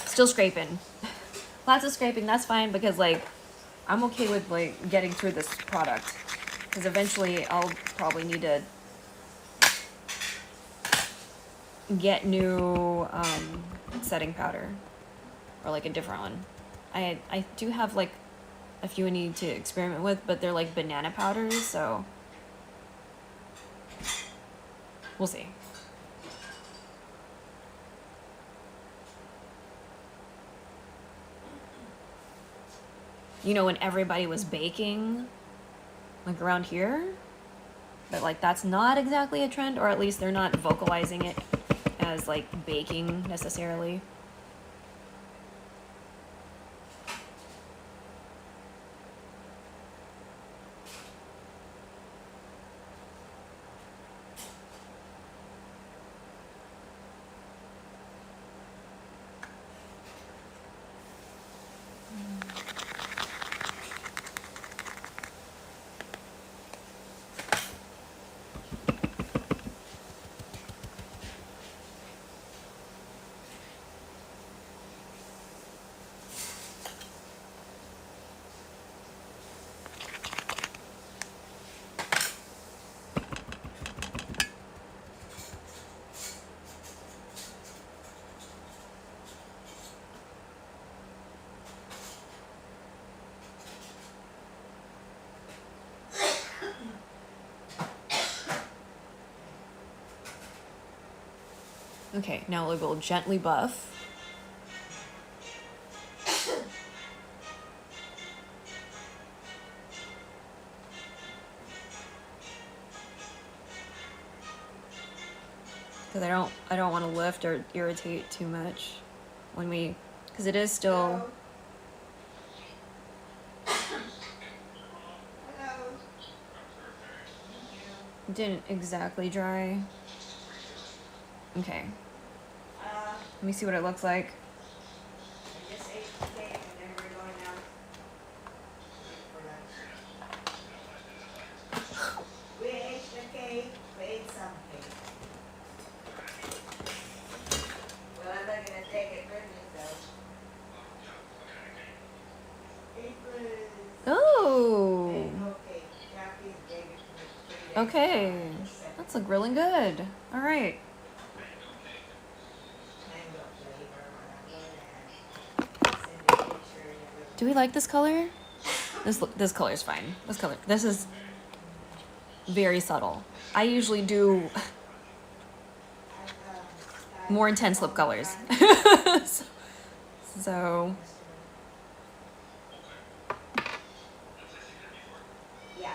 Still scraping. Lots of scraping, that's fine, because like I'm okay with like getting through this product, because eventually I'll probably need to get new setting powder, or like a different one. I do have like a few I need to experiment with, but they're like banana powders, so we'll see. You know, when everybody was baking, like around here, but like that's not exactly a trend, or at least they're not vocalizing it as like baking necessarily. Okay, now we will gently buff. Because I don't want to lift or irritate too much when we, because it is still. Didn't exactly dry. Okay. Let me see what it looks like. I just ate the cake and then we're going out for lunch. We ate the cake, we ate some cake. Well, I'm not gonna take it with me though. It was Oh. okay. Jackie's gave it to me 3 days Okay. ago. That's like grilling good. All right. Mango flavor, whatever. Send a picture and it Do we like this color? This color is fine. This is very subtle. I usually do more intense lip colors. So yeah.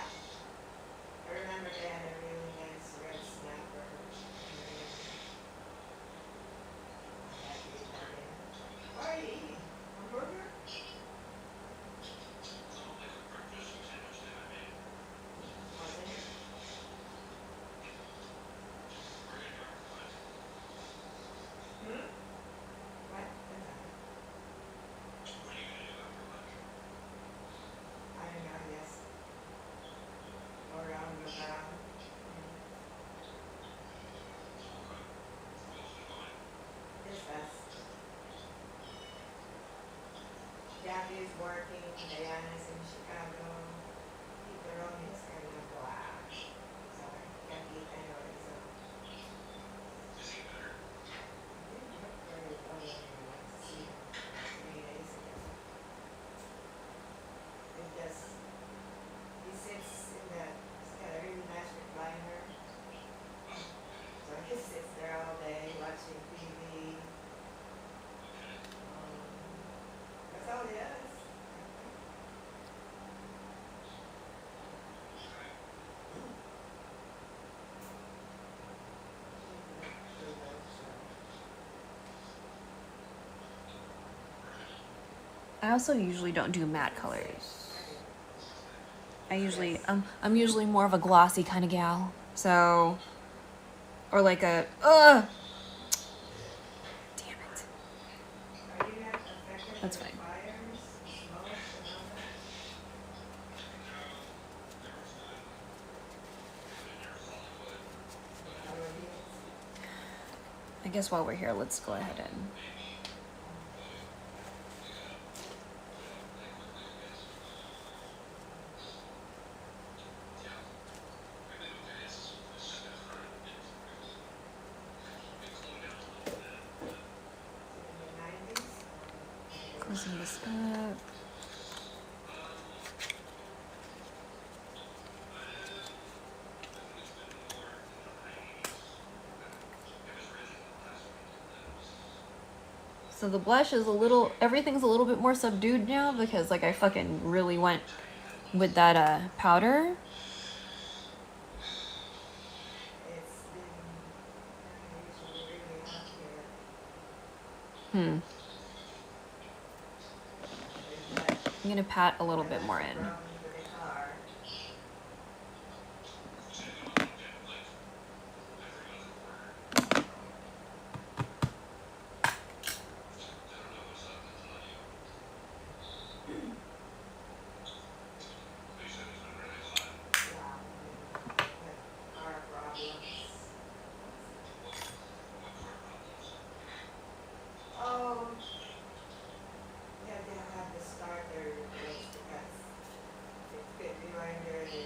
I remember they had a really nice red snapper. What are you eating? A burger? Diana's in Chicago. Pepperoni is kind of black. So I can't eat anyway, so. It didn't look very well when I went to see him 3 days ago. It just, he sits in that, he's got a really nice recliner. So he sits there all day watching TV. That's all he does. I also usually don't do matte colors. I'm usually more of a glossy kind of gal. So, or like a, damn it. Are you not affected That's by fine. fires, smoke, and all that? I guess while we're here, let's go ahead and. Closing this up. So the blush is everything's a little bit more subdued now because like I fucking really went with that powder. It's been usually really hot Hmm. here. I'm gonna pat a little bit more in. Problem with the car. Car problems. Oh, yeah, they have the starter replaced because it fit me right under the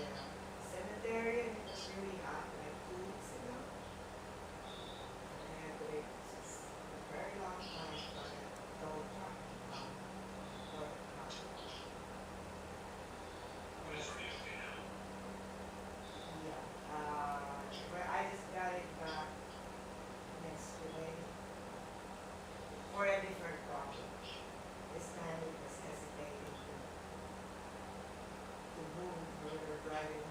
cemetery and it was really hot like 2 weeks ago. And I had to wait just a very long time for the tow truck to come for the car. Yeah, but I just got it back yesterday for a different problem. This time it was hesitating to move. We were driving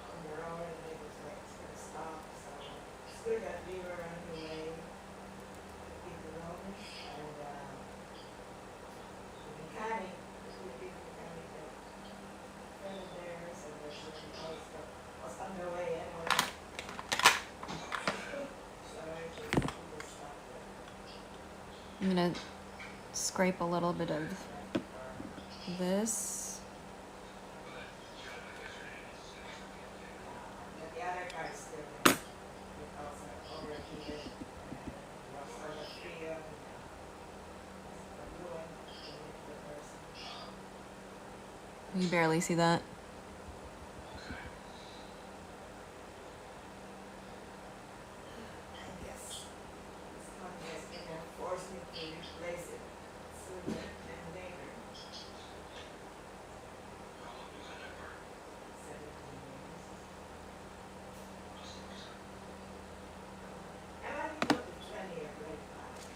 on the road and it was like it's gonna stop. So it's good that we were on the way to keep the roads and the mechanic, the big mechanic that fell there, so there's something else that was on the way anyway. So I just stopped there. I'm gonna scrape a little bit of this. But the other car is still there. It also overheated and was on the freeway. The blue one, the person. You barely see that. I guess this company is gonna force me to replace it sooner than later. 17 years. And I think up to 20 are very fast.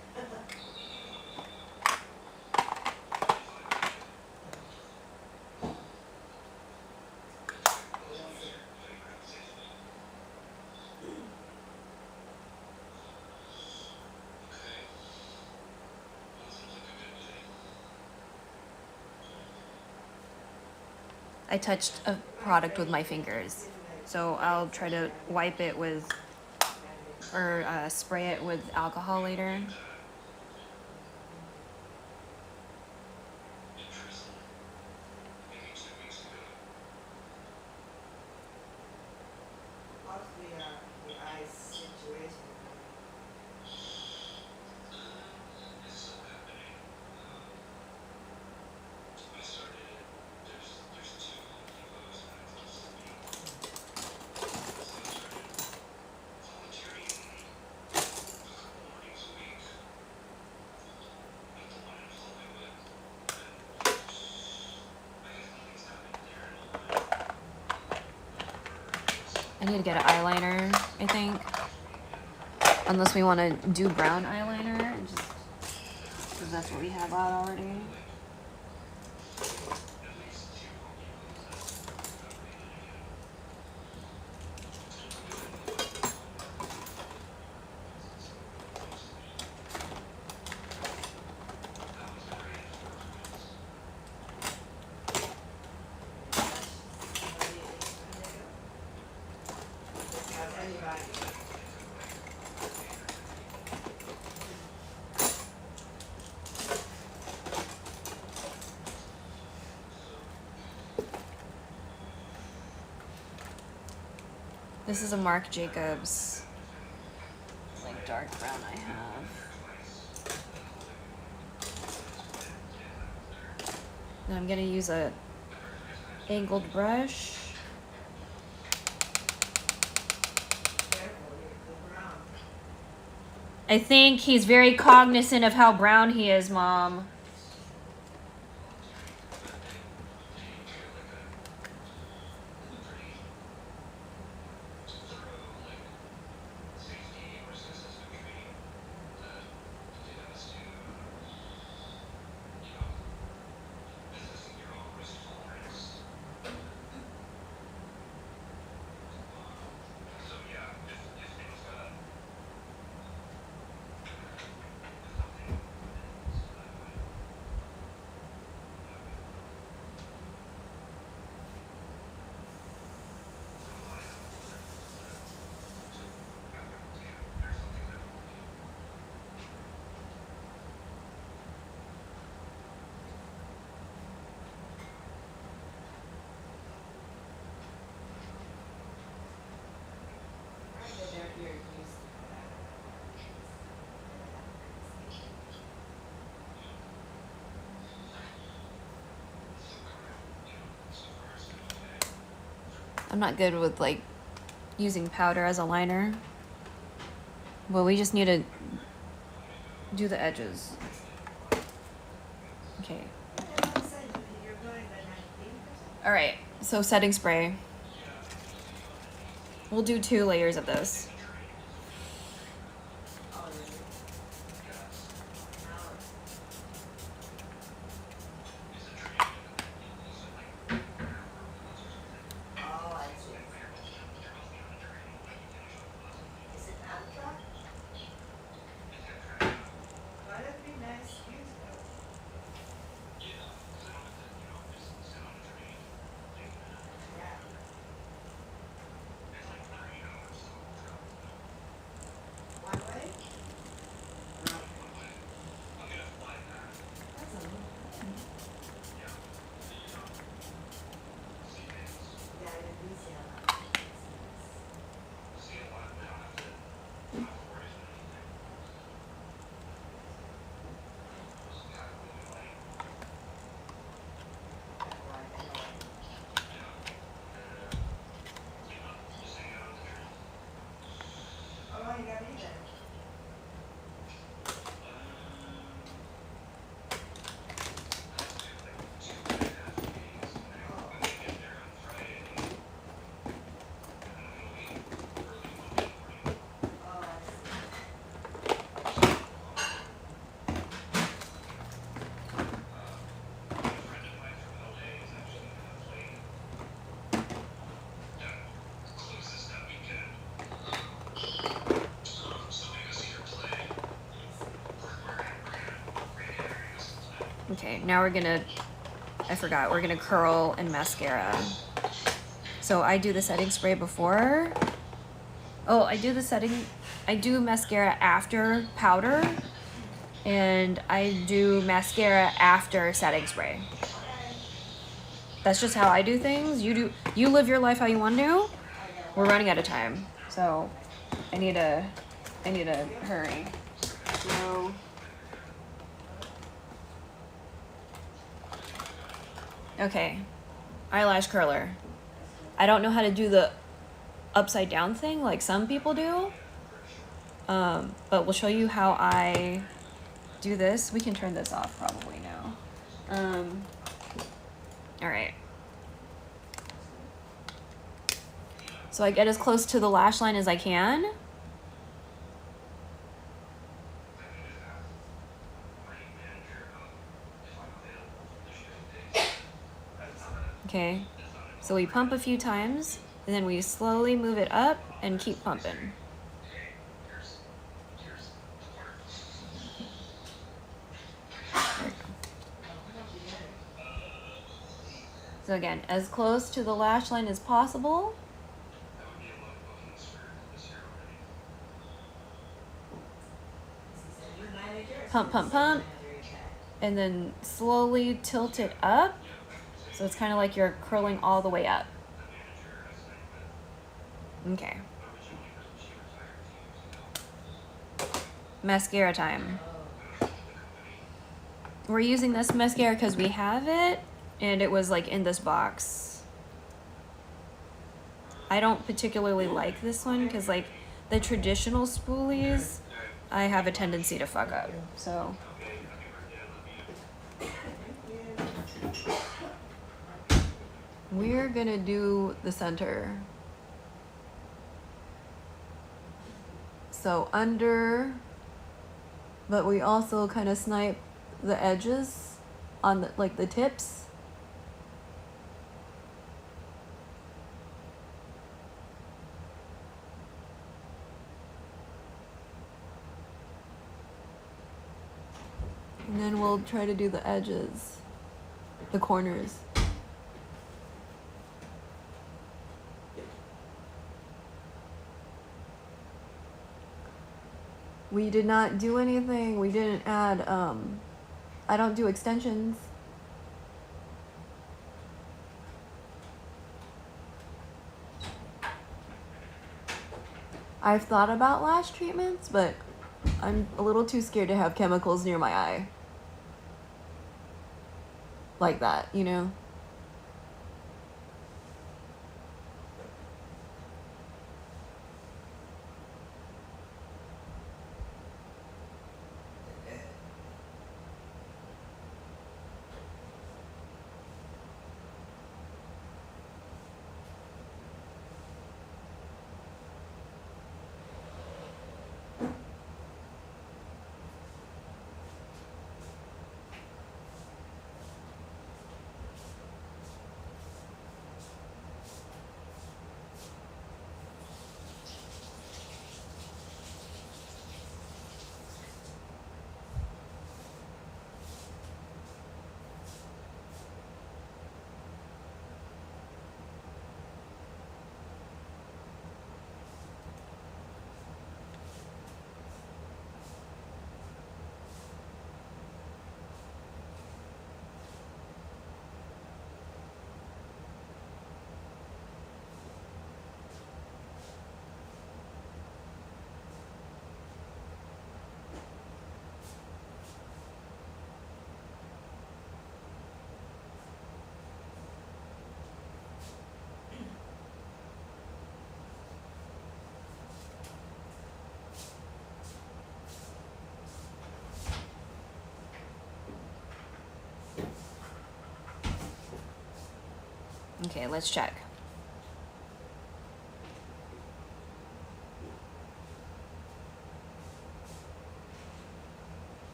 I touched a product with my fingers, so I'll try to wipe it with, or spray it with alcohol later. How's the ice situation? I need to get an eyeliner, I think. Unless we want to do brown eyeliner, and just because that's what we have out already. This is a Marc Jacobs, like dark brown I have. And I'm gonna use a angled brush. I think he's very cognizant of how brown he is, Mom. I'm not good with like using powder as a liner. Well, we just need to do the edges. Okay. All right, so setting spray. We'll do 2 layers of this. Okay, now we're gonna, I forgot, we're gonna curl and mascara. So I do the setting spray before. Oh, I do mascara after powder, and I do mascara after setting spray. That's just how I do things. You live your life how you want to. We're running out of time, so I need to hurry. So. Okay, eyelash curler. I don't know how to do the upside down thing like some people do, but we'll show you how I do this. We can turn this off probably now. All right. So I get as close to the lash line as I can. Okay, so we pump a few times, and then we slowly move it up and keep pumping. So again, as close to the lash line as possible. Pump, pump, pump. And then slowly tilt it up. So it's kind of like you're curling all the way up. Okay. Mascara time. We're using this mascara because we have it, and it was like in this box. I don't particularly like this one because like the traditional spoolies, I have a tendency to fuck up, so. We're gonna do the center. So under, but we also kind of snipe the edges on the, like the tips. And then we'll try to do the edges, the corners. We did not do anything. We didn't add, I don't do extensions. I've thought about lash treatments, but I'm a little too scared to have chemicals near my eye. Like that, you know? Okay, let's check.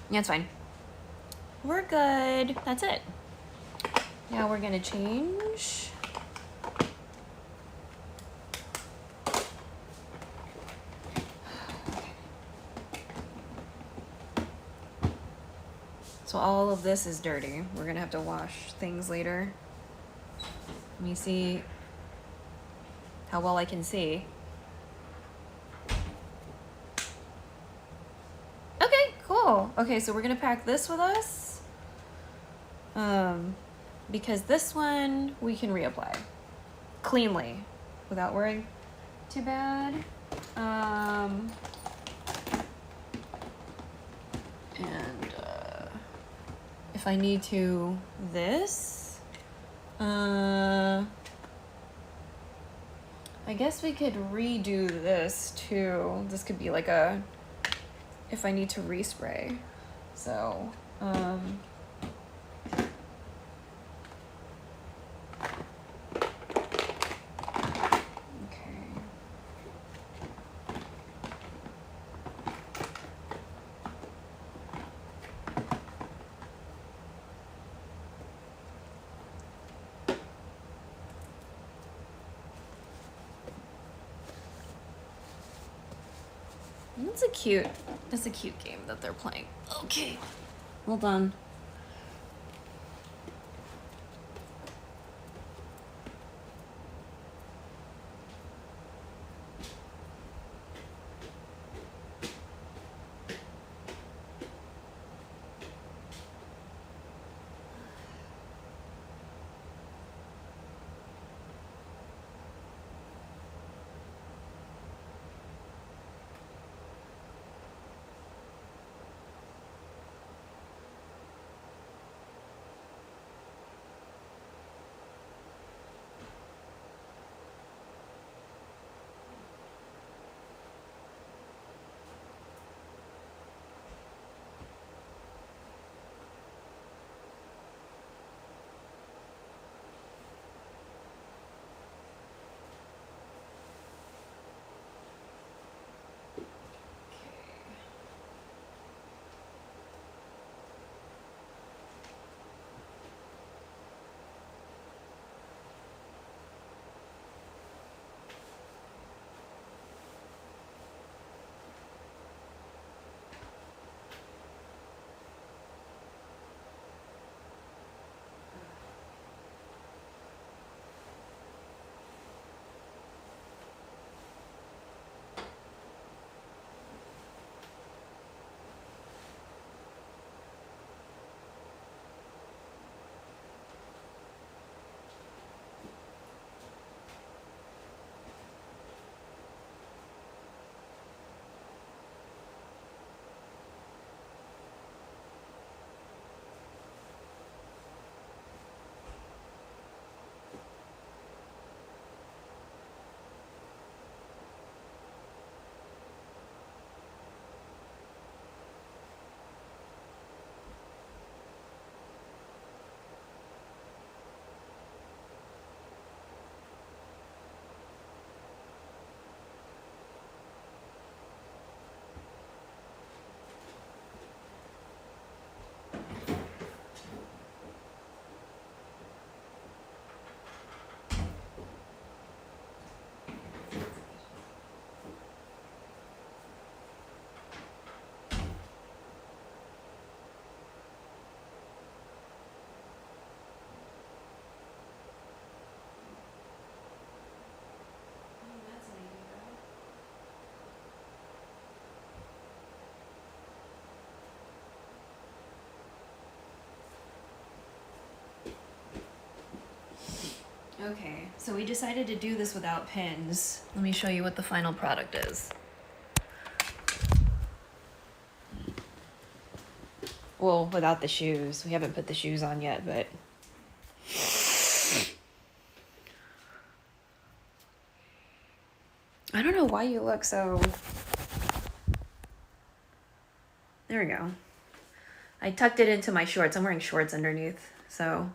Yeah, it's fine. We're good. That's it. Now we're gonna change. So all of this is dirty. We're gonna have to wash things later. Let me see how well I can see. Okay, cool. Okay, so we're gonna pack this with us. Because this one we can reapply cleanly without worrying too bad. If I need to, this, I guess we could redo this too. This could be like a, if I need to respray. So, That's a cute game that they're playing. Okay, hold on. Okay, so we decided to do this without pins. Let me show you what the final product is. Well, without the shoes. We haven't put the shoes on yet, but... I don't know why you look so... There we go. I tucked it into my shorts. I'm wearing shorts underneath, so...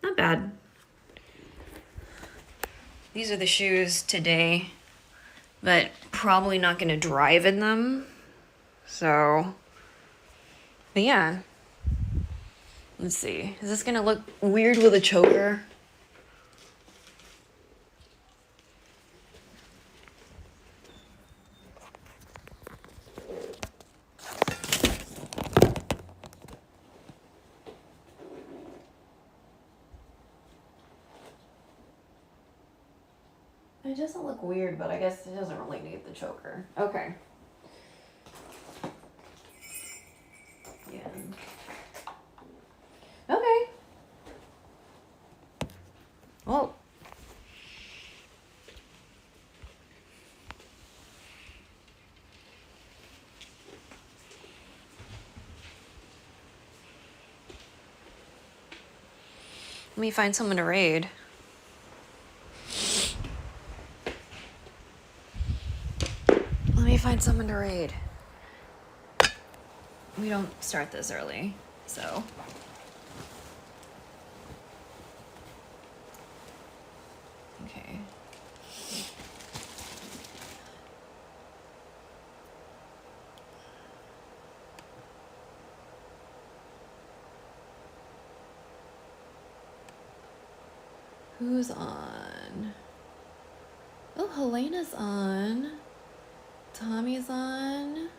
Not bad. These are the shoes today, but probably not gonna drive in them. So, but yeah. Let's see. Is this gonna look weird with a choker? It doesn't look weird, but I guess it doesn't really need the choker. Okay. Yeah. Okay. Well. Let me find someone to raid. Let me find someone to raid. We don't start this early, so. Okay. Who's on? Oh, Helena's on. Tommy's on.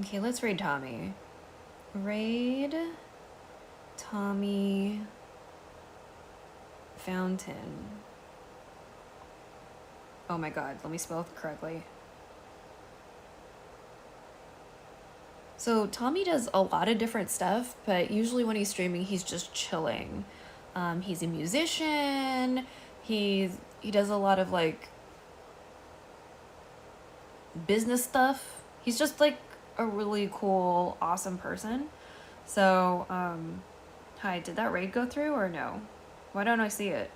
Okay, let's raid Tommy. Raid Tommy Fountain. Oh my god, let me spell it correctly. So Tommy does a lot of different stuff, but usually when he's streaming, he's just chilling. He's a musician. He does a lot of like business stuff. He's just like a really cool, awesome person. So, hi, did that raid go through or no? Why don't I see it?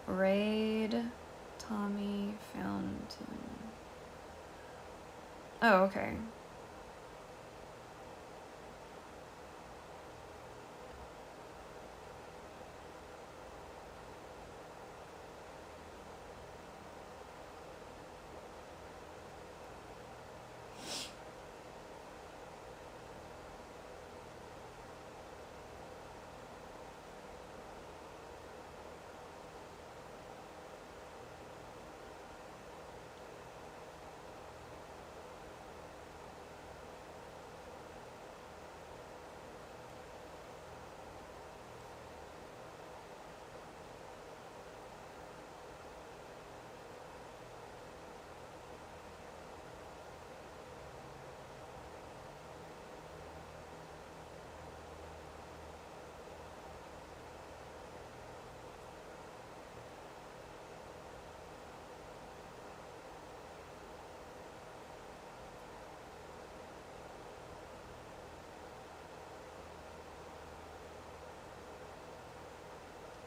Raid Tommy Fountain. Oh, okay.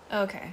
Okay.